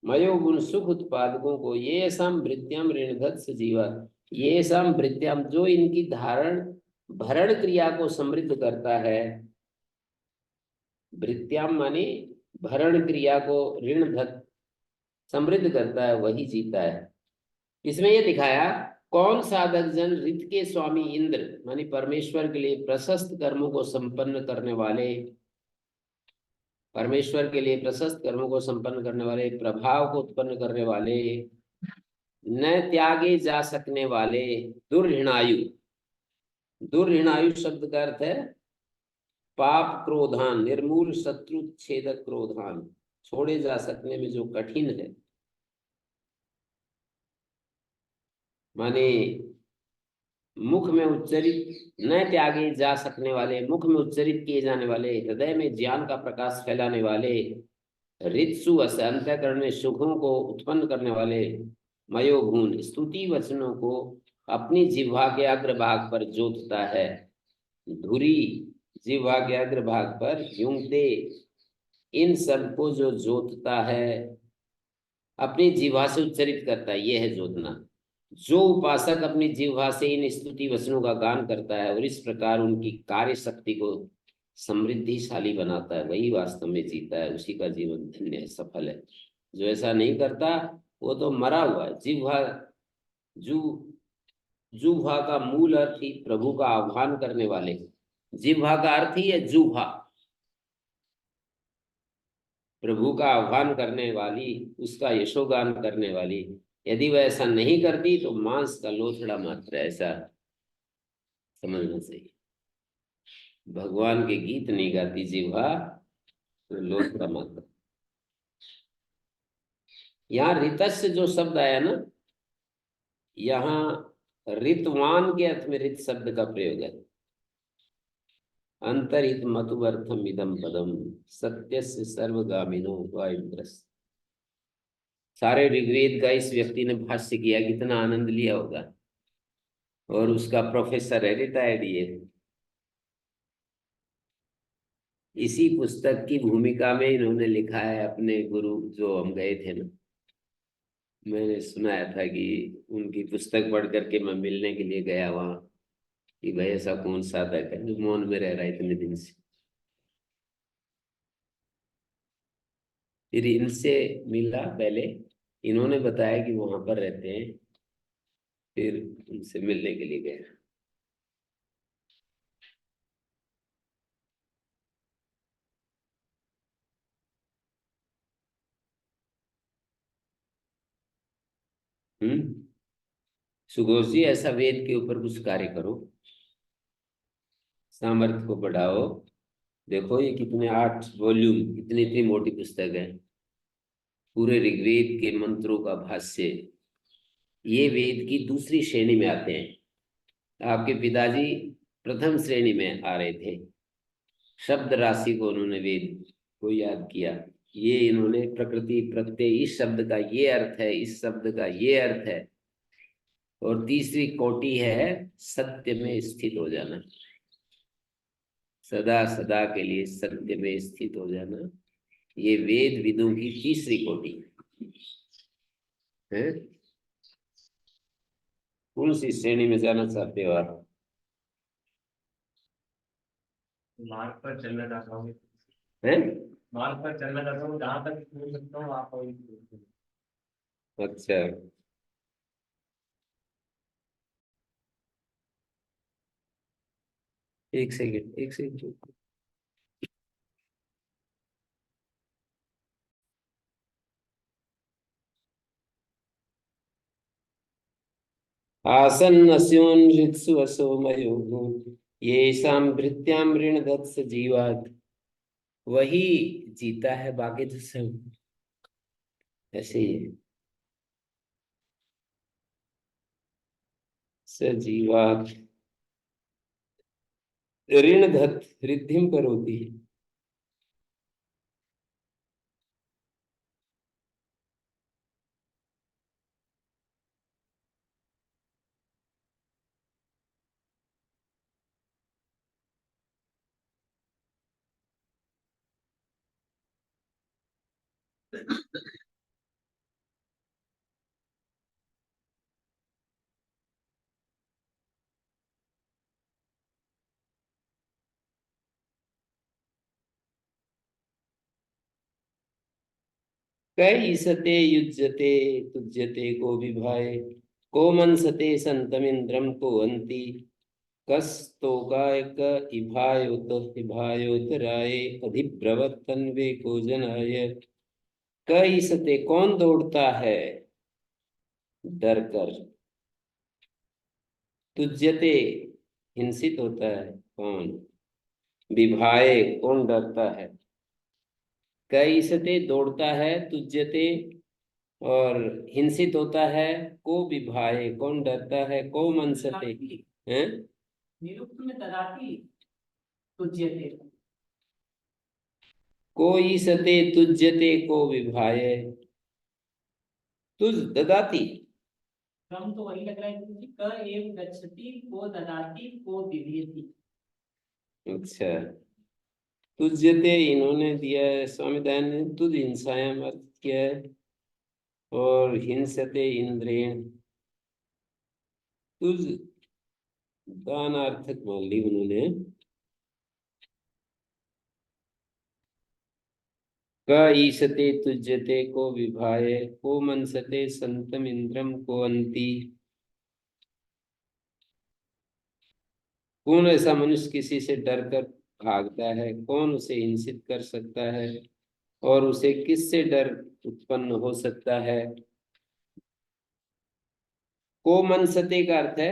मयोगुण सुख उत्पादकों को, ये सम भृत्याम ऋणधत सजीवा, ये सम भृत्याम, जो इनकी धारण भरण क्रिया को समृद्ध करता है। भृत्याम माने भरण क्रिया को ऋणधत समृद्ध करता है, वही जीता है। इसमें यह दिखाया कौन साधक जन ऋत के स्वामी इंद्र माने परमेश्वर के लिए प्रशस्त कर्मों को संपन्न करने वाले परमेश्वर के लिए प्रशस्त कर्मों को संपन्न करने वाले, प्रभाव को उत्पन्न करने वाले, न त्यागे जा सकने वाले, दुर्हिणायु। दुर्हिणायु शब्द का अर्थ है पाप क्रोधान, निर्मूल शत्रु छेदक क्रोधान, छोड़े जा सकने में जो कठिन है, माने मुख में उच्चरित न त्यागे जा सकने वाले, मुख में उच्चरित किए जाने वाले, हृदय में ज्ञान का प्रकाश फैलाने वाले, ऋत्सु अंतःकरण में सुखों को उत्पन्न करने वाले, मयोगुण स्तुति वचनों को अपनी जिह्वा के अग्रभाग पर जोतता है। धुरी जिह्वा के अग्रभाग पर यूंगते, इन सब को जो जोतता है, अपनी जिह्वा से उच्चरित करता है, यह है जोतना। जो उपासक अपनी जिह्वा से इन स्तुति वचनों का गान करता है और इस प्रकार उनकी कार्य शक्ति को समृद्धिशाली बनाता है, वही वास्तव में जीता है, उसी का जीवन धन्य है, सफल है। जो ऐसा नहीं करता वो तो मरा हुआ है। जिह्वा, जुह्वा का मूल अर्थ ही प्रभु का आह्वान करने वाले, जिह्वा का अर्थ ही है जुह्वा, प्रभु का आह्वान करने वाली, उसका यशोगान करने वाली। यदि वह ऐसा नहीं करती तो मांस का लोथड़ा मात्र है, ऐसा समझना चाहिए। भगवान के गीत नहीं गाती जिह्वा, तो लोथड़ा मात्र। यहाँ ऋतस्य जो शब्द आया ना, यहाँ ऋतवान के अर्थ में ऋत शब्द का प्रयोग है। अंतरहित मतुवर्थम इदम पदम सत्यस्य सर्वगामिनो वायुद्रस। सारे ऋग्वेद का इस व्यक्ति ने भाष्य किया, कितना आनंद लिया होगा। और उसका प्रोफेसर है, रिटायर्ड ये। इसी पुस्तक की भूमिका में इन्होंने लिखा है, अपने गुरु जो हम गए थे ना, मैंने सुनाया था कि उनकी पुस्तक पढ़ करके मैं मिलने के लिए गया वहां, कि भाई ऐसा कौन साधक है जो मौन में रह रहा है इतने दिन से। फिर इनसे मिला पहले, इन्होंने बताया कि वहां पर रहते हैं, फिर उनसे मिलने के लिए गया। सुघोष जी, ऐसा वेद के ऊपर कुछ कार्य करो, सामर्थ्य को बढ़ाओ। देखो ये कितने 8 वॉल्यूम, कितनी इतनी मोटी पुस्तक है, पूरे ऋग्वेद के मंत्रों का भाष्य। ये वेद की दूसरी श्रेणी में आते हैं। आपके पिताजी प्रथम श्रेणी में आ रहे थे। शब्द राशि को उन्होंने वेद को याद किया। ये इन्होंने प्रकृति प्रत्यय, इस शब्द का ये अर्थ है, इस शब्द का ये अर्थ है। और तीसरी कोटि है सत्य में स्थित हो जाना, सदा सदा के लिए सत्य में स्थित हो जाना। ये वेद विदों की तीसरी कोटि है। कौन सी श्रेणी में जाना चाहते हो आप? मार्ग पर चलना चाहता हूँ। हैं? मार्ग पर चलना चाहता हूँ, जहाँ तक बोल सकता हूँ आप। अच्छा, एक सेकंड, एक सेकंड। आसन्नस्योन् ऋत्सु असो मयोगो येषां भृत्यां ऋणदत्स जीवात्। वही जीता है, बाकी तो सब ऐसे ही है। सजीवात् ऋणधत् रिद्धिं करोति। कैसते युज्यते तुज्यते को विभाय को मनसते संतमिंद्रम को अंति। कस्तोगायक इभायोतराय अधिब्रवत तन्वे को जनाय। कई सते कौन दौड़ता है डर कर, तुज्यते हिंसित होता है कौन, विभाए कौन डरता है, कई सते दौड़ता है, तुज्यते और हिंसित होता है, को विभाए कौन डरता है, को मनसते हैं। निरुक्त में ददाती तुज्यते, कोई सते तुज्यते को विभाए, तुझ ददाती। क्रम तो वही लग रहा है क्योंकि क एव गच्छति को ददाती को विभेति। अच्छा, तुज्यते इन्होंने दिया है, स्वामी दयानंद ने तुझ हिंसायाम अर्थ किया है, और हिंसते इंद्रेण, तुझ दानार्थक मान ली उन्होंने। क ईशते तुज्यते को विभाए, को मनसते संतम इंद्रम को अंति। कौन ऐसा मनुष्य किसी से डर कर भागता है, कौन उसे हिंसित कर सकता है, और उसे किससे डर उत्पन्न हो सकता है। को मनसते का अर्थ है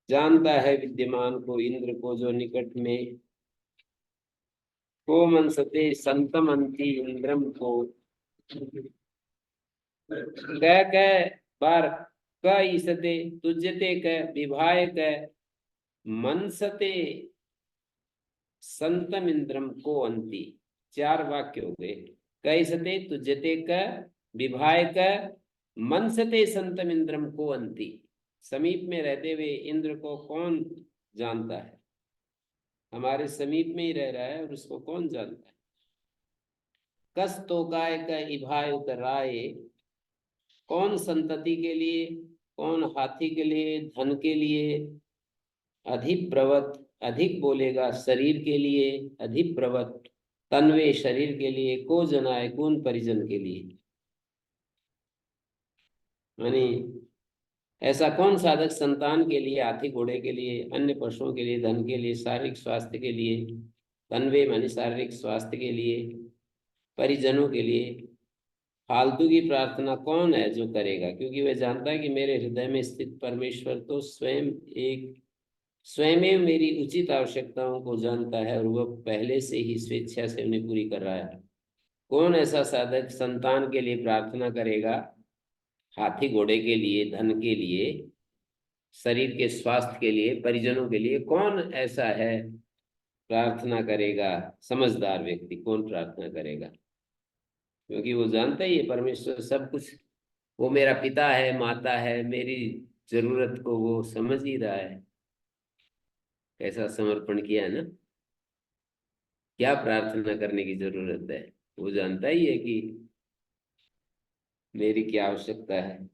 जानता है विद्यमान को, इंद्र को जो निकट में। को मनसते संतमंती इंद्रम को, क बार क ईसते तुज्यते क विभाय क मनसते संतम इंद्रम को अंति। 4 वाक्य हो गए। कैसते तुज्यते क विभाय क मनसते संतम इंद्रम को अंति। समीप में रहते हुए इंद्र को कौन जानता है, हमारे समीप में ही रह रहा है और उसको कौन जानता है। कस तो गाय का इभाय उतराए, कौन संतति के लिए, कौन हाथी के लिए, धन के लिए, अधिप्रवत अधिक बोलेगा शरीर के लिए, अधिप्रवत तन्वे शरीर के लिए, को जनाए कौन परिजन के लिए। यानी ऐसा कौन साधक संतान के लिए, हाथी घोड़े के लिए, अन्य पशुओं के लिए, धन के लिए, शारीरिक स्वास्थ्य के लिए, तन्वे मानी शारीरिक स्वास्थ्य के लिए, परिजनों के लिए फालतू की प्रार्थना कौन है जो करेगा, क्योंकि वह जानता है कि मेरे हृदय में स्थित परमेश्वर तो स्वयं मेरी उचित आवश्यकताओं को जानता है, और वह पहले से ही स्वेच्छा से उन्हें पूरी कर रहा है। कौन ऐसा साधक संतान के लिए प्रार्थना करेगा, हाथी घोड़े के लिए, धन के लिए, शरीर के स्वास्थ्य के लिए, परिजनों के लिए, कौन ऐसा है प्रार्थना करेगा। समझदार व्यक्ति कौन प्रार्थना करेगा, क्योंकि वो जानता ही है परमेश्वर सब कुछ, वो मेरा पिता है, माता है, मेरी जरूरत को वो समझ ही रहा है। कैसा समर्पण किया है ना, क्या प्रार्थना करने की जरूरत है, वो जानता ही है कि मेरी क्या आवश्यकता है।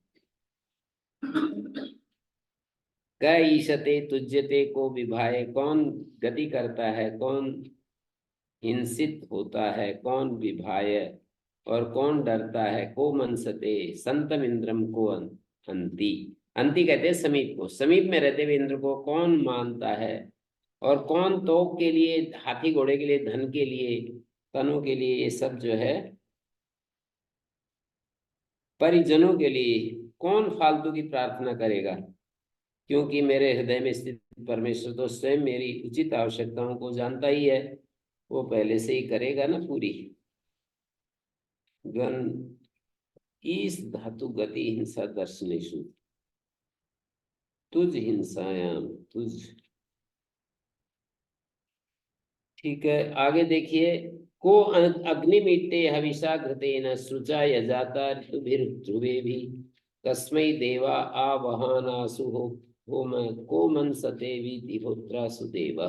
क ईशते तुज्यते को विभाए, कौन गति करता है, कौन हिंसित होता है, कौन विभाय और कौन डरता है, को मनसते संतम इंद्रम को अंति। अंति कहते हैं समीप को, समीप में रहते हुए इंद्र को कौन मानता है, और कौन तोक के लिए, हाथी घोड़े के लिए, धन के लिए, तनों के लिए, ये सब जो है परिजनों के लिए कौन फालतू की प्रार्थना करेगा, क्योंकि मेरे हृदय में स्थित परमेश्वर तो स्वयं मेरी उचित आवश्यकताओं को जानता ही है, वो पहले से ही करेगा ना पूरी। गण ईस धातु गति हिंसा दर्शनेशु, तुझ हिंसायाम, तुझ। ठीक है, आगे देखिए। को अग्निमीटे हविषा घृतेन सृजा यजाता ऋतुभिर्ध्रुवे भी, तस्मै देवा आवहानासु होम को मनसते विधिहोत्रा सुदेवा।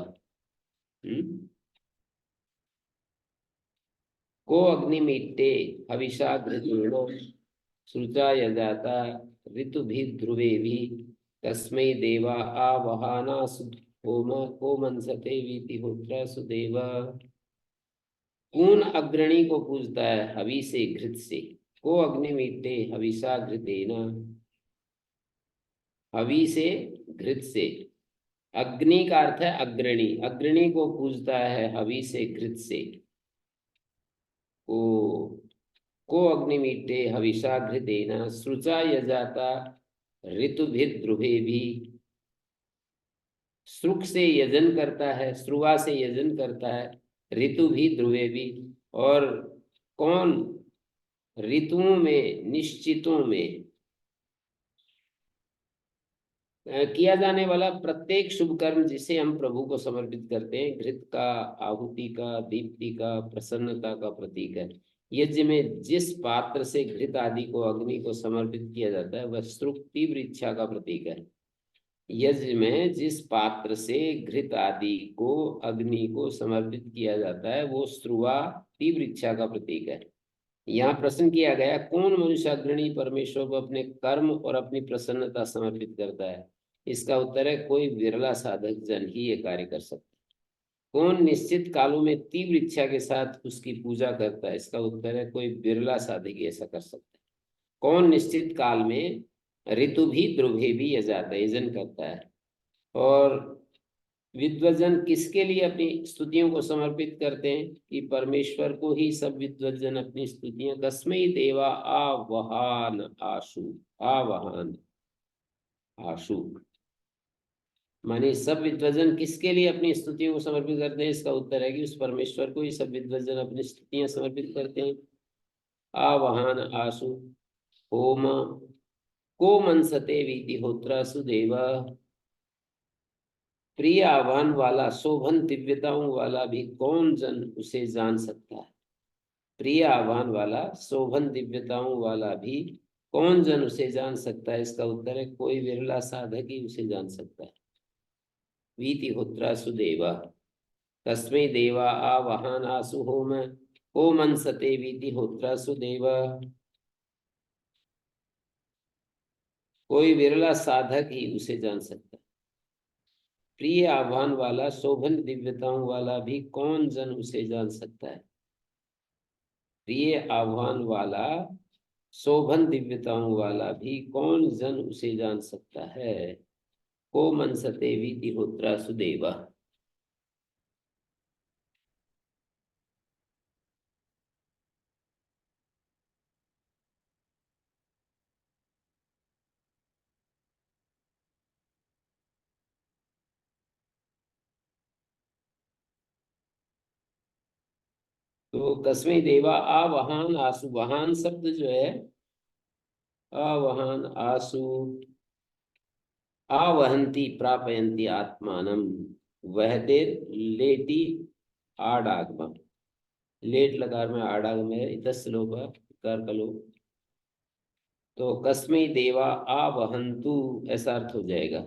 को अग्निमीटे हविषा घृतेन सृजा यजाता ऋतुभिर्ध्रुवे भी, तस्मै देवा आवहानासु होम को मनसते विधिहोत्रा सुदेवा। कौन अग्रणी को पूजता है हवि से, घृत से। को अग्निमीटे हविषा घृतेन, हवि से घृत से। अग्नि का अर्थ है अग्रणी, अग्रणी को पूजता है हवि से, घृत से। को अग्निमीटे हविषा घृतेन सृचा यजाता ऋतुभिर ध्रुवे भी। श्रुक से यजन करता है, श्रुवा से यजन करता है, ऋतु भी ध्रुवे भी। और कौन ऋतुओं में, निश्चितों में किया जाने वाला प्रत्येक शुभ कर्म जिसे हम प्रभु को समर्पित करते हैं, घृत का, आहुति का, दीप्ति का, प्रसन्नता का प्रतीक है। यज्ञ में जिस पात्र से घृत आदि को अग्नि को समर्पित किया जाता है वह श्रुक तीव्र इच्छा का प्रतीक है। यज्ञ में जिस पात्र से घृत आदि को अग्नि को समर्पित किया जाता है वो श्रुवा तीव्र इच्छा का प्रतीक है। यहाँ प्रश्न किया गया, कौन मनुष्य अग्रणी परमेश्वर को अपने कर्म और अपनी प्रसन्नता समर्पित करता है? इसका उत्तर है, कोई विरला साधक जन ही ये कार्य कर सकता है। कौन निश्चित कालों में तीव्र इच्छा के साथ उसकी पूजा करता है? इसका उत्तर है, कोई विरला साधक ही ऐसा कर सकता है। कौन निश्चित काल में ऋतु भी ध्रुवे भी यजन करता है? और विद्वजन किसके लिए अपनी स्तुतियों को समर्पित करते हैं? कि परमेश्वर को ही सब विद्वजन अपनी स्तुतियां, कस्मै देवा आवहान आशु, आवहान आशु, माने सब विद्वजन किसके लिए अपनी स्तुतियों को समर्पित करते हैं? इसका उत्तर है कि उस परमेश्वर को ही सब विद्वजन अपनी स्तुतियां समर्पित करते हैं। आवहान आशु होम को मनसते वीति होत्रा सुदेवा। प्रिय आह्वान वाला, शोभन दिव्यताओं वाला भी कौन जन उसे जान सकता है? प्रिय आह्वान वाला, शोभन दिव्यताओं वाला भी कौन जन उसे जान सकता है? इसका उत्तर है, कोई विरला साधक ही उसे जान सकता है। वीति होत्रा सुदेवा, तस्मै देवा आवहान आसु होम को मनसते वीति होत्रा सुदेवा। कोई विरला साधक ही उसे जान सकता है। प्रिय आह्वान वाला, शोभन दिव्यताओं वाला भी कौन जन उसे जान सकता है? प्रिय आह्वान वाला, शोभन दिव्यताओं वाला भी कौन जन उसे जान सकता है? को मनसते वीति होत्रा सुदेवा। तो कस्मै देवा आवहान आसु, वहान शब्द जो है, आवहान आसु, आवहंती प्रापयंती आत्मानम, वहते लेटी आडागम। लेट लकार में आडागम है, इतस लोग कर कलो। तो कस्मै देवा आवहंतु ऐसा अर्थ हो जाएगा।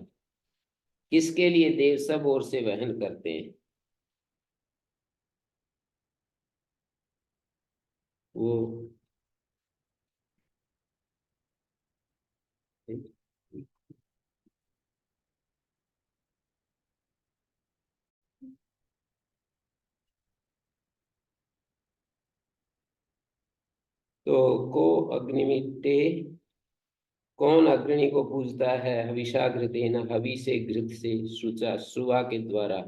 किसके लिए देव सब ओर से वहन करते हैं? वो तो को अग्निमित्ते, कौन अग्नि को पूजता है? हविषा घृतेन, हवि से, घृत से, शुचा शुआ के द्वारा,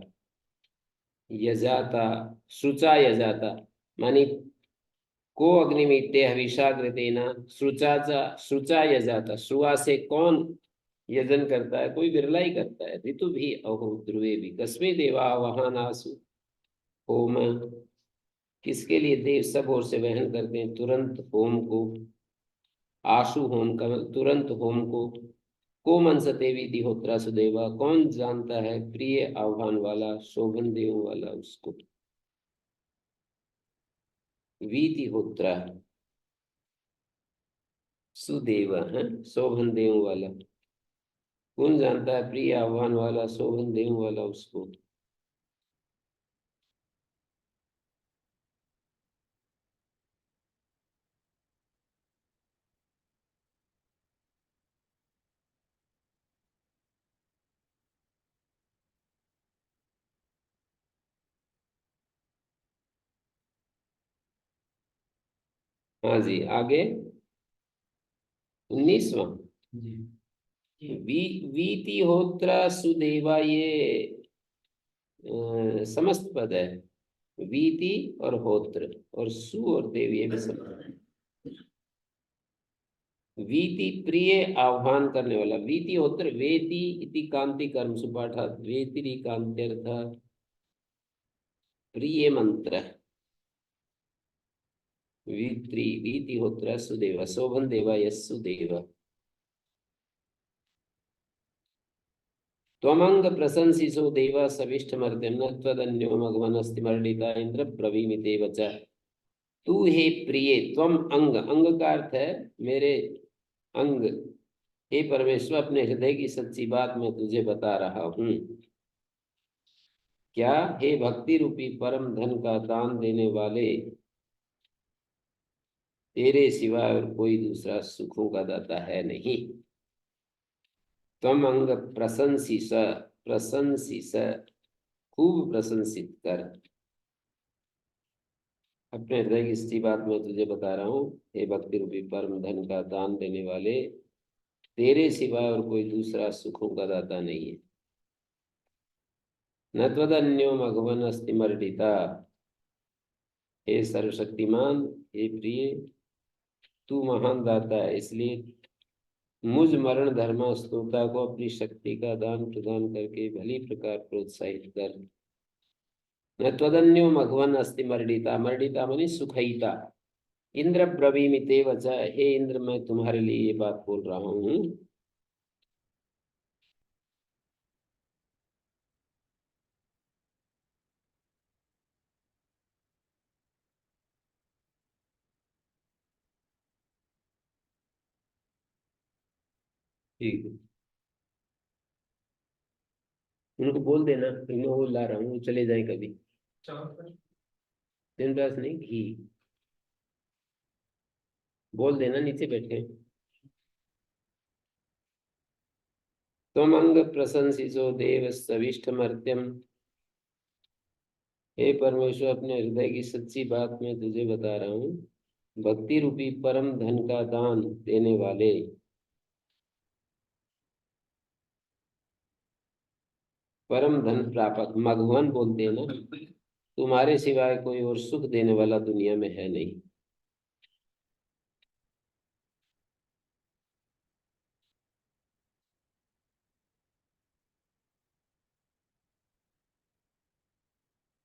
यजाता, शुचा यजाता, मानी को अग्निमित्ते हविषा घृतेन शुचा शुचा यजाता, शुआ से कौन यजन करता है? कोई बिरला ही करता है। ऋतु भी अहो ध्रुवे भी, कस्मे देवा वहान आसु होम, किसके लिए देव सब ओर से वहन करते हैं तुरंत होम को? आशु होम का तुरंत होम को मनसते विधि होत्रा सुदेवा, कौन जानता है प्रिय आह्वान वाला, शोभन देव वाला उसको? वीति होत्रा सुदेव है, शोभन देव वाला। कौन जानता है प्रिय आह्वान वाला, शोभन देव वाला उसको? हाँ जी, आगे 19वां। जी। वीति होत्रा सुदेवा, ये समस्त पद है। वीति और होत्र और सु और देव, ये भी समस्त है। वीति प्रिय आह्वान करने वाला। वीति होत्र वेति इति कांति कर्म सुपाठात् वेतिरि कांत्यर्थ प्रिय मंत्र। वीति वीति होत्र सुदेव शोभन देवा यस्सु देव। त्वमंग प्रशंसिसो देवा सविष्टमर्त्यं न त्वदन्यो मघवनस्ति मर्डिता इंद्र ब्रवीमिते वच। तू हे प्रिय, त्वम अंग, अंग का अर्थ है मेरे अंग। हे परमेश्वर, अपने हृदय की सच्ची बात मैं तुझे बता रहा हूँ। क्या? हे भक्ति रूपी परम धन का दान देने वाले, तेरे सिवाय और कोई दूसरा सुखों का दाता है नहीं। त्वम अंग प्रशंसिस, प्रशंसिस खूब प्रशंसित कर। अपने हृदय की सच्ची बात मैं तुझे बता रहा हूँ। हे भक्ति रूपी परम धन का दान देने वाले, तेरे सिवाय और कोई दूसरा सुखों का दाता नहीं है। न त्वदन्यो मघवन अस्ति मर्डिता। हे सर्वशक्तिमान, हे प्रिय, तू महान दाता है, इसलिए मुझ मरण धर्मा स्तोता को अपनी शक्ति का दान प्रदान करके भली प्रकार प्रोत्साहित कर। न त्वदन्यो मघवन अस्ति मर्डिता, मर्डिता मानी सुखईता। इंद्र ब्रवीमिते वच, हे इंद्र, मैं तुम्हारे लिए ये बात बोल रहा हूँ। ठीक है, उनको बोल देना मैं वो ला रहा हूँ, चले जाए कभी। दिन रात नहीं, घी बोल देना, नीचे बैठे। तुम अंग प्रशंसिसो देव सविष्टमर्त्यम। हे परमेश्वर, अपने हृदय की सच्ची बात मैं तुझे बता रहा हूँ। भक्ति रूपी परम धन का दान देने वाले, परम धन प्रापक, मघवन बोलते हैं ना, तुम्हारे सिवाय कोई और सुख देने वाला दुनिया में है नहीं।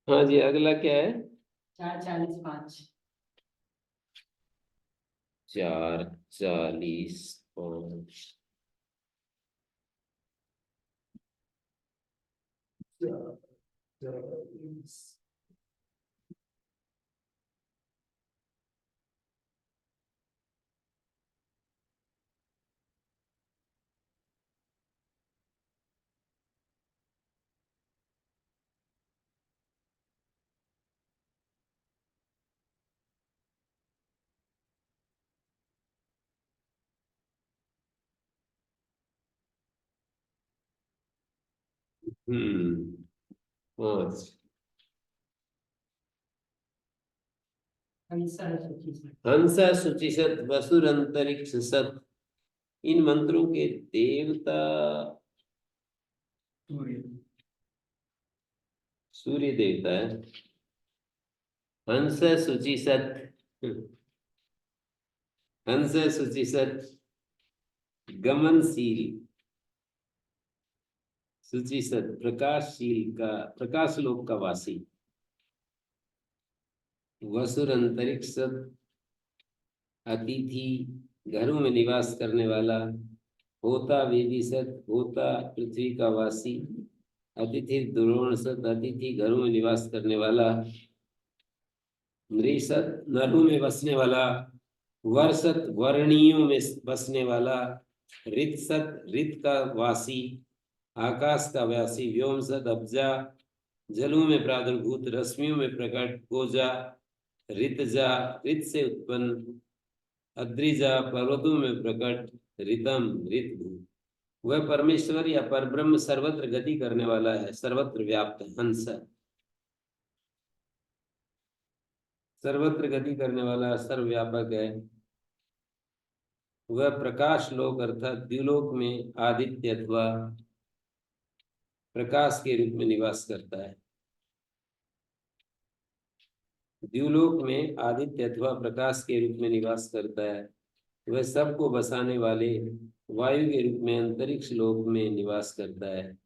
हाँ जी, अगला क्या है? 4:45। 4:45। पाँच। हंसा सुखी से। हंसा शुचिसत वसुर अंतरिक्ष सत। इन मंत्रों के देवता सूर्य देवता है। हंस शुचिसत, हंस शुचिसत गमनशील, शुचिसत प्रकाशशील का, प्रकाश लोक का वासी। वसुर अंतरिक्ष अतिथि, घरों में निवास करने वाला। होता विदिशत, होता पृथ्वी का वासी। अतिथि द्रोण सत, अतिथि घरों में निवास करने वाला। नृसत, नरों में बसने वाला। वर्षत, वर्णियों में बसने वाला। ऋतसत, ऋत का वासी, आकाश का वासी। व्योमसत, अब्जा, जलों में प्रादुर्भूत, रश्मियों में प्रकट। गोजा, ऋतजा, ऋत से उत्पन्न। अद्रिजा, पर्वतों में प्रकट। ऋतम, ऋतभू। वह परमेश्वर या परब्रह्म सर्वत्र गति करने वाला है, सर्वत्र व्याप्त हंस, सर्वत्र गति करने वाला, सर्वव्यापक है। वह प्रकाश लोक अर्थात द्युलोक में आदित्य अथवा प्रकाश के रूप में निवास करता है। द्युलोक में आदित्य अथवा प्रकाश के रूप में निवास करता है। वह सबको बसाने वाले वायु के रूप में अंतरिक्ष लोक में निवास करता है।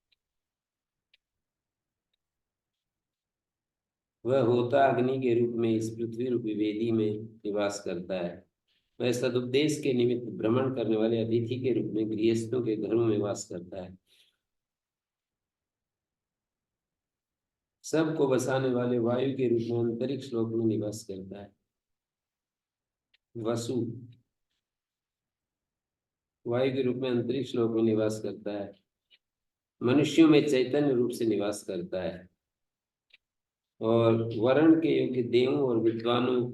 वह होता अग्नि के रूप में इस पृथ्वी रूपी वेदी में निवास करता है। वह सदुपदेश के निमित्त भ्रमण करने वाले अतिथि के रूप में गृहस्थों के घरों में वास करता है। सबको बसाने वाले वायु के रूप में अंतरिक्ष लोक में निवास करता है। वसु वायु के रूप में अंतरिक्ष लोक में निवास करता है। मनुष्यों में चैतन्य रूप से निवास करता है और वर्ण के योग्य देवों और विद्वानों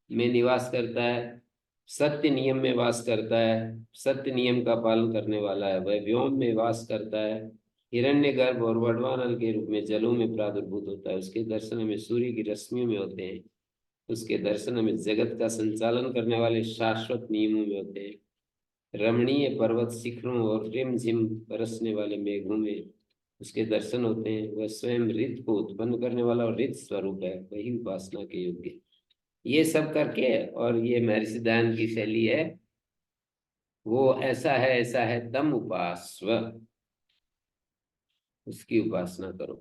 में निवास करता है। सत्य नियम में वास करता है। सत्य नियम का पालन करने वाला है। वह व्योम में वास करता है। हिरण्यगर्भ और वडवानल के रूप में जलों में प्रादुर्भूत होता है। उसके दर्शन में सूर्य की रश्मियों में होते हैं। उसके दर्शन में जगत का संचालन करने वाले शाश्वत नियमों में होते हैं। रमणीय पर्वत शिखरों और रिमझिम बरसने वाले मेघों में उसके दर्शन होते हैं। वह स्वयं ऋत को उत्पन्न करने वाला और ऋत स्वरूप है, वही उपासना के योग्य। ये सब करके, और ये महर्षि दयानंद की शैली है, वो ऐसा है तम उपास्व, उसकी उपासना करो।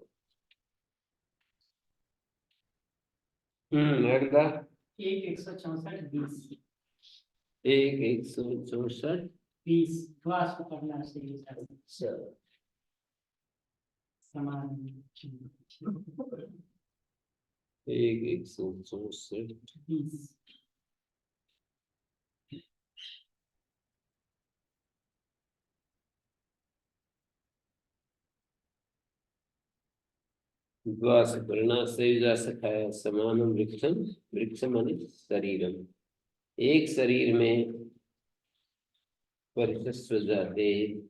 अगला 1/164 1/164 20 थोड़ा सा पढ़ना चाहिए सर। समान 1/164 20 द्वासुपर्णा सयुजा सखाया समानम वृक्षम, वृक्षम माने शरीरम। एक शरीर में परिशस्व जाते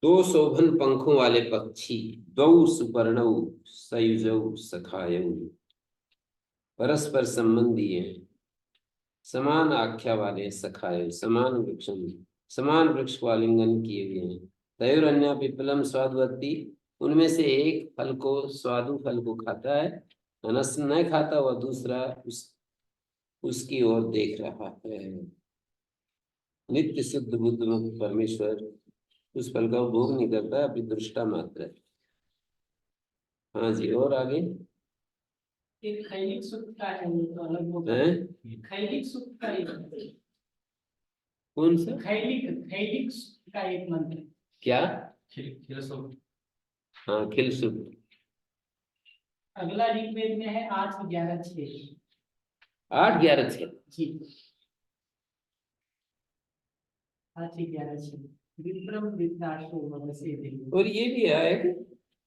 दो शोभन पंखों वाले पक्षी, द्वौ सुपर्णौ सयुजौ सखायौ, परस्पर संबंधी हैं, समान आख्या वाले सखाए, समान वृक्षम, समान वृक्ष को आलिंगन किए हुए हैं। तयोरन्या पिप्पलम स्वादुवती, उनमें से एक फल को, स्वादु फल को खाता है, अनस न खाता हुआ दूसरा उसकी ओर देख रहा है। नित्य शुद्ध बुद्ध मुक्त परमेश्वर उस फल का भोग नहीं करता, अभी दृष्टा मात्र है। हाँ जी, और आगे एक खैलिक सूक्त का है, वो तो अलग होगा। खैलिक सूक्त का एक कौन सा? खैलिक सूक्त का एक मंत्र क्या? खिल सूक्त। हाँ, खिल सूक्त। अगला ऋग्वेद में है 8:11-6। 8:11-6 जी, 8:11-6 विप्रम विप्राशो वसे देव। और ये भी है कि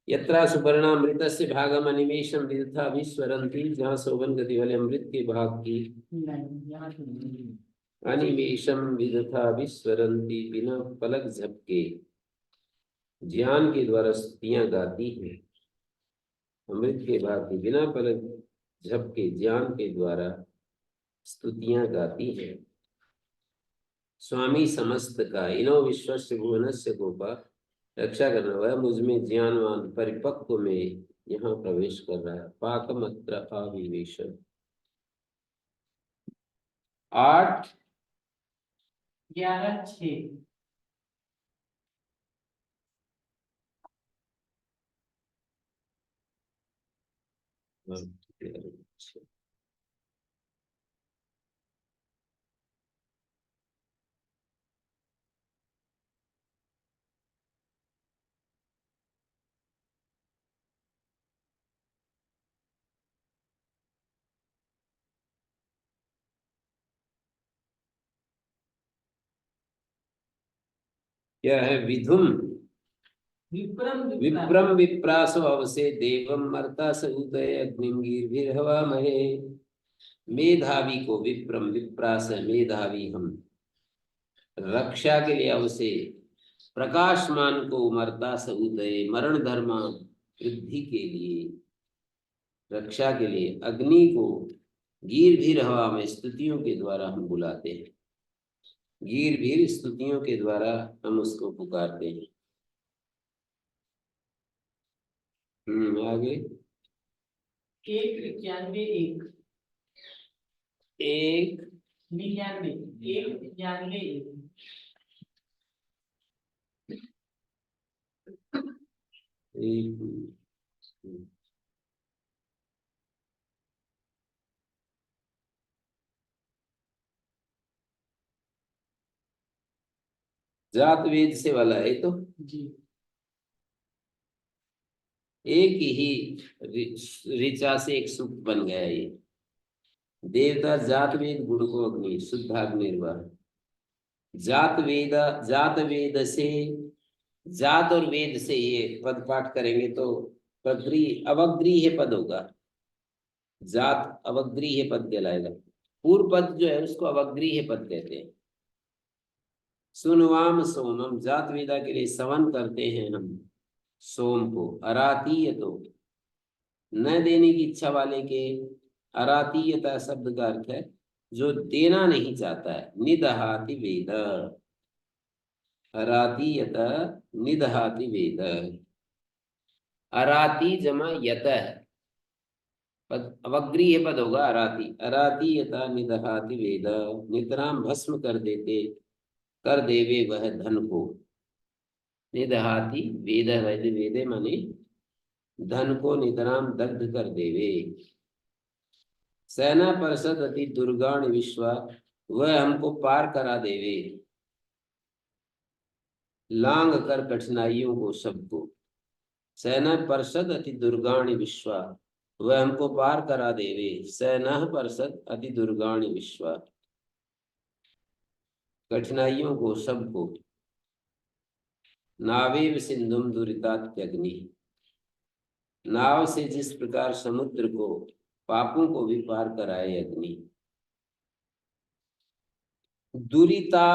यत्रा सुवर्णामृतस्य भागम अनिमेषम विदथा विस्वरन्ति, जहाँ शोभन गति वाले अमृत के भाग की नहीं, यहाँ तो नहीं। अनिमेषम विदथा विस्वरन्ति, बिना पलक झपके ज्ञान के द्वारा स्तुतियां गाती हैं। अमृत के भाग की बिना पलक झपके ज्ञान के द्वारा स्तुतियां गाती हैं। स्वामी समस्त का इनो विश्वस्य भुवनस्य गोपा, रक्षा करना हुआ मुझ में ज्ञानवान परिपक्व में यहाँ प्रवेश कर रहा है। पाकमत्र अविवेश। 8:11-6 क्या है? विधुम विप्रम विप्रासो अवसे देवम मर्ता स उदय अग्निम गीर्भिर्हवामहे। मेधावी को विप्रम विप्रास मेधावी हम, रक्षा के लिए अवसे, प्रकाशमान को उमरता स उदय, मरण धर्मा वृद्धि के लिए, रक्षा के लिए अग्नि को गीर भीर हवा में स्तुतियों के द्वारा हम बुलाते हैं, गीर भीर स्तुतियों के द्वारा हम उसको पुकारते हैं। आगे 191 एक 99 191 एक जात वेद से वाला है तो जी एक ही ऋचा से एक सूक्त बन गया ये। देवता जात वेद गुण को अग्नि शुद्धाग्निर्वाह, जात वेद से, जात और वेद से ये पद पाठ करेंगे तो अवग्रीह पद होगा, जात अवग्रीह पद कहलाएगा। पूर्व पद जो है उसको अवग्रीह पद कहते हैं। सुनवाम सोमम, जात वेदा के लिए सवन करते हैं हम सोम को। अरातीय तो न देने की इच्छा वाले के, अरातीयता शब्द का अर्थ है जो देना नहीं चाहता है। निदहाति वेद, अरातीयत निदहाति वेद, अराती जमा यत पद अवग्रीह पद होगा अराती, अरातीयता निदहाति वेद, नितराम भस्म कर देते, कर देवे वह धन को। निदहाति वेद, वेद वेदे माने धन को नितराम दग्ध कर देवे। सेना परिषद अति दुर्गाण विश्वा, वह हमको पार करा देवे, लांग कर कठिनाइयों को सबको। सेना परिषद अति दुर्गाण विश्वा, वह हमको पार करा देवे, सेना परिषद अति दुर्गाण विश्वा, कठिनाइयों को सबको। नावेव सिंधुम दुरितात्यग्नि, नाव से जिस प्रकार समुद्र को पापों को भी पार कराए अग्नि। दुरिता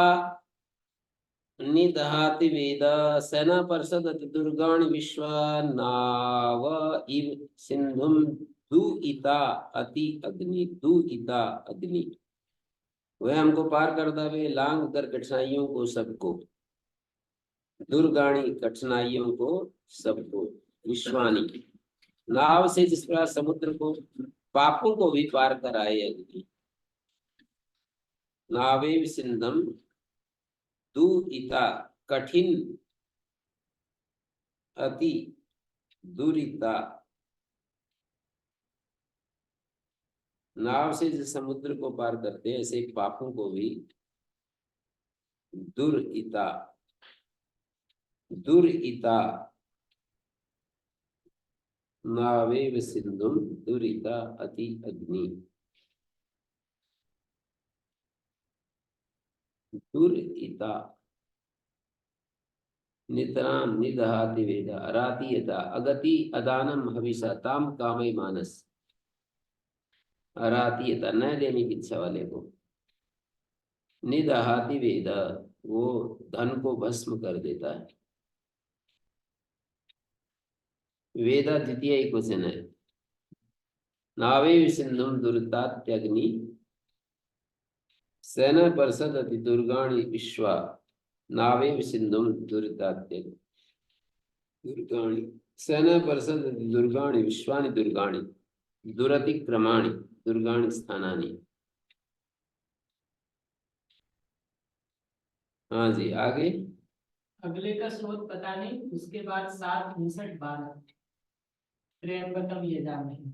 निदहाति वेद, सेना परिषद अति दुर्गाण विश्व, नाव इव सिंधुम दुइता अति अग्नि, दुइता अग्नि, वह हमको पार कर दे लांग कर कठिनाइयों को सबको। दुर्गाणी कठिनाइयों को सबको, विश्वानी नाव से जिस प्रकार समुद्र को पापों को भी पार कराए अग्नि। नावे सिंधम दुइता, कठिन अति दुरिता, नाव से जिस समुद्र को पार करते हैं ऐसे पापों को भी दुरिता, दुरिता नावेव सिंधुम दुरिता अति अग्नि, दुरिता नितराम निदहाति वेद, अरातीयता अगति अदानम हविषा ताम कामय मानस, अरातीयता न देने की इच्छा वाले को। निदहाति वेद, वो धन को भस्म कर देता है। वेदा द्वितीय एक वचन है। नावे सिंधुम दुर्तात्यग्नि, सेना परिषद अति दुर्गाणी विश्वा, नावे सिंधुम दुर्तात्यग्नि, दुर्गाणी सेना परिषद अति दुर्गाणी विश्वानि दुर्गाणी, दुरतिक्रमाणि दुर्गाणी स्थानानि। हाँ जी आगे। अगले का स्रोत पता नहीं, उसके बाद 7 59 12 त्र्यंबकम यजामहे,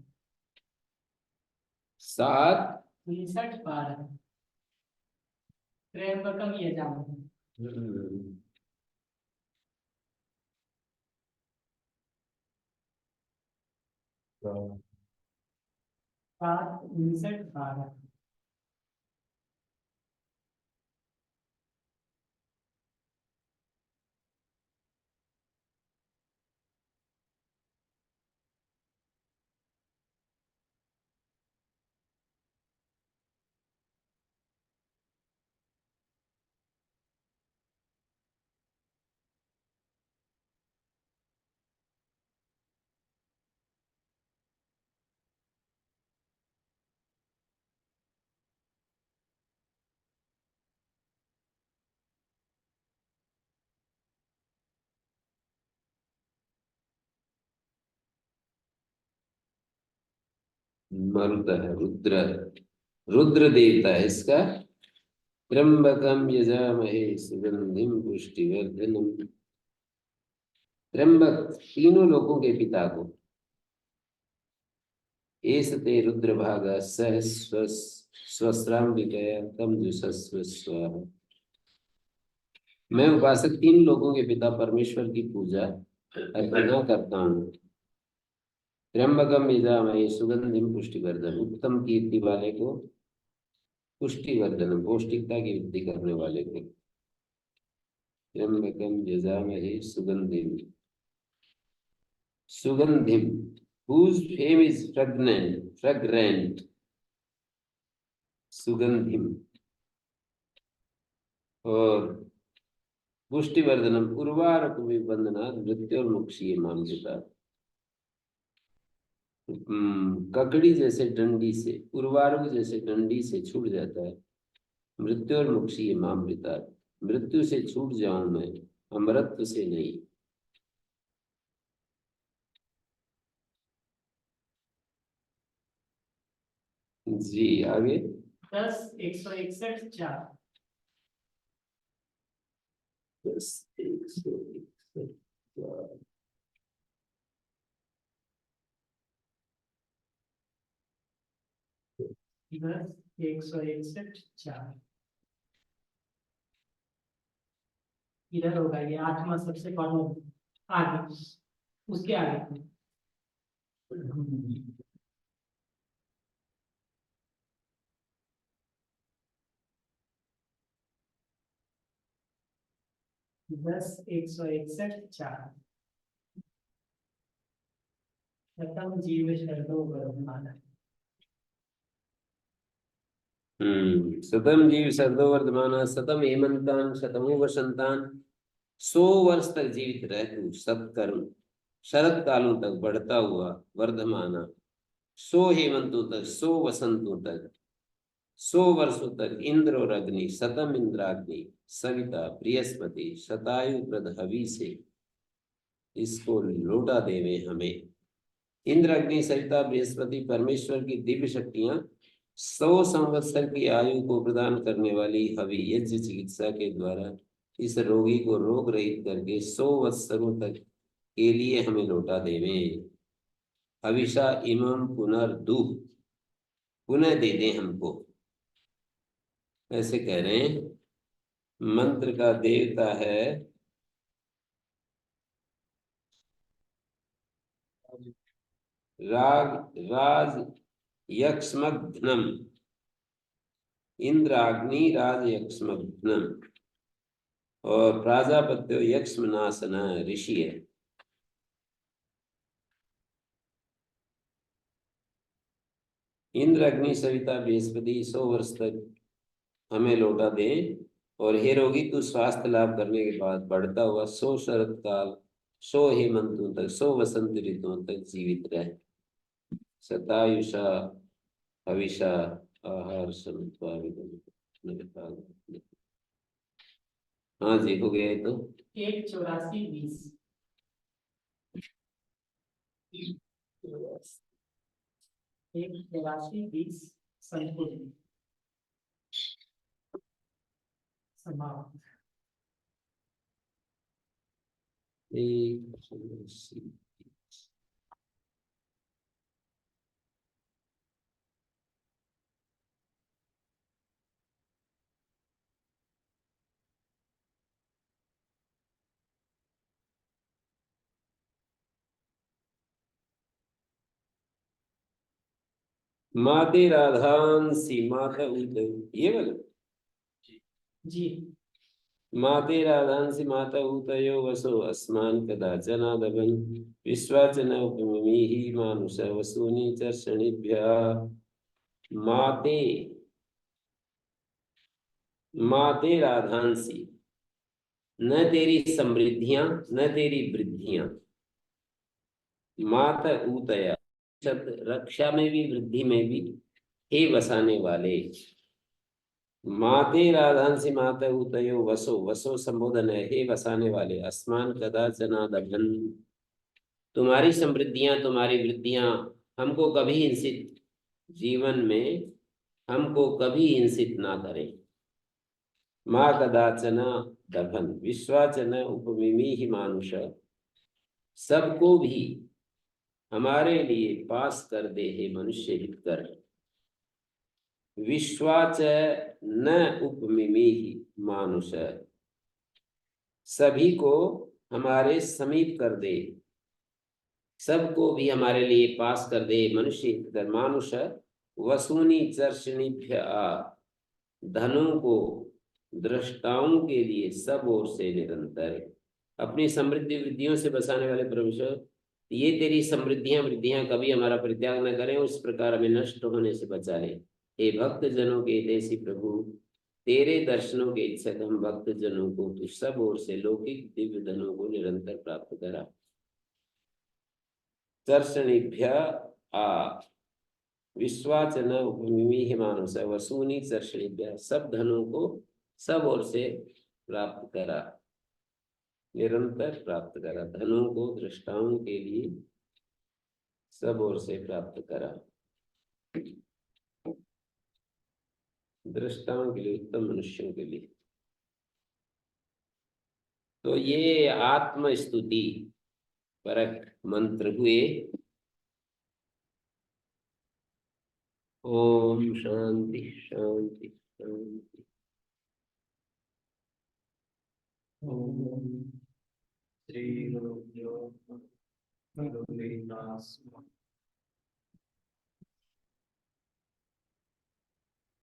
7 59 12 त्र्यंबकम यजामहे। 7 59 12 मरुतः रुद्र, रुद्र देवता है इसका। त्र्यंबकम यजामहे सुगंधिम पुष्टिवर्धनम। त्र्यंबक तीनों लोकों के पिता को। एसते रुद्र भागा सह स्वस्राम्बिकया तम जुषस्व स्वाहा। मैं उपासक तीन लोगों के पिता परमेश्वर की पूजा अर्चना करता हूँ। त्र्यंबकम यजामहे सुगंधिम पुष्टिवर्धन, उत्तम कीर्ति वाले को, पुष्टिवर्धन पौष्टिकता की वृद्धि करने वाले को। त्र्यंबकम यजामहे सुगंधिम, सुगंधिम whose fame is fragrant, सुगंधिम। और पुष्टिवर्धनम उर्वारक वंदना मृत्युर्मुक्षीय मामृता। ककड़ी जैसे डंडी से, उर्वारुक जैसे डंडी से छूट जाता है। मृत्युर्मुक्षीय मामृता, मृत्यु से छूट जाऊं मैं, अमरत्व से नहीं। जी आगे। 10 161 4। 10 161 4। इधर 161 4। इधर होगा ये 8वां सबसे कॉर्नर आगे, उसके आगे। 10 161 4। शतम जीव शरदो वर्धमान। शतम जीव शरदो वर्धमान शतम हेमंतान शतमो वसंतान। 100 वर्ष तक जीवित रह तू सत्कर्म, शरद कालों तक बढ़ता हुआ वर्धमाना। 100 हेमंतों तक, 100 वसंतों तक, 100 वर्षों तक इंद्र और अग्नि, शतम इंद्राग्नि, सविता बृहस्पति, शतायु प्रद हवि से इसको लौटा देवे हमें। इंद्र अग्नि सविता बृहस्पति परमेश्वर की दिव्य शक्तियां 100 संवत्सर की आयु को प्रदान करने वाली हवि यज्ञ चिकित्सा के द्वारा इस रोगी को रोग रहित करके 100 वत्सरों तक के लिए हमें लौटा देवे। हविषा इमम पुनर्दुः, पुनः दे दे हमको, ऐसे कह रहे हैं। मंत्र का देवता है राज यक्ष्मघ्नम, इंद्राग्नि राज यक्ष्मघ्नम, और प्राजापत्यो यक्ष्मनासन ऋषि है। इंद्र अग्नि सविता बृहस्पति 100 वर्ष तक हमें लौटा दे, और हे रोगी तू स्वास्थ्य लाभ करने के बाद बढ़ता हुआ 100 शरद काल, 100 हेमंतों तक, 100 वसंत ऋतुओं तक जीवित रहे। शतायुषा हविषा आहार समत्वा। हाँ जी हो गया तो 1 84 20 संपूर्ण समाप्त। माते राधांसी माता उदय, ये वाला जी। माते राधांसी माता उतयो वसो अस्मान कदाचनादभन् विश्वाचन उपमिहि मानुष वसूनि चर्षणिभ्यः। माते, माते राधांसी, न तेरी समृद्धियां न तेरी वृद्धियां। माता ऊतया शब्द रक्षा में भी वृद्धि में भी, हे वसाने वाले। माते राधांसी माता ऊतयो वसो, वसो संबोधन है, हे वसाने वाले। अस्मान कदाचनादभन्, तुम्हारी समृद्धियां तुम्हारी वृद्धियां हमको कभी हिंसित जीवन में हमको कभी हिंसित ना करें। माँ कदाचन दभन विश्वाचन उपमिमी ही मानुष, सबको भी हमारे लिए पास कर दे हे मनुष्य हित कर। विश्वाच न उपमिमी ही मानुष, सभी को हमारे समीप कर दे, सबको भी हमारे लिए पास कर दे मनुष्य हित कर। मानुष वसूनी चर्षणीभ्य धनों को दृष्टाओं के लिए सब ओर से निरंतर अपनी समृद्धि वृद्धियों से बसाने वाले परमेश्वर, ये तेरी समृद्धियां वृद्धियां कभी हमारा परित्याग न करें, उस प्रकार हमें नष्ट होने से बचाए। हे भक्त जनों के हितैषी प्रभु, तेरे दर्शनों के इच्छक हम भक्त जनों को तू सब ओर से लौकिक दिव्य धनों को निरंतर प्राप्त करा। चर्षणीभ्य विश्वाचन उपमिमी मानुष वसूनी चर्षणीभ्य, सब धनों को सब ओर से प्राप्त करा, निरंतर प्राप्त करा। धनों को दृष्टाओं के लिए सब ओर से प्राप्त करा, दृष्टाओं के लिए, उत्तम मनुष्यों के लिए। तो ये आत्म स्तुति परक मंत्र हुए। ओम शांति शांति शांति। श्री गुरुभ्यो नमः।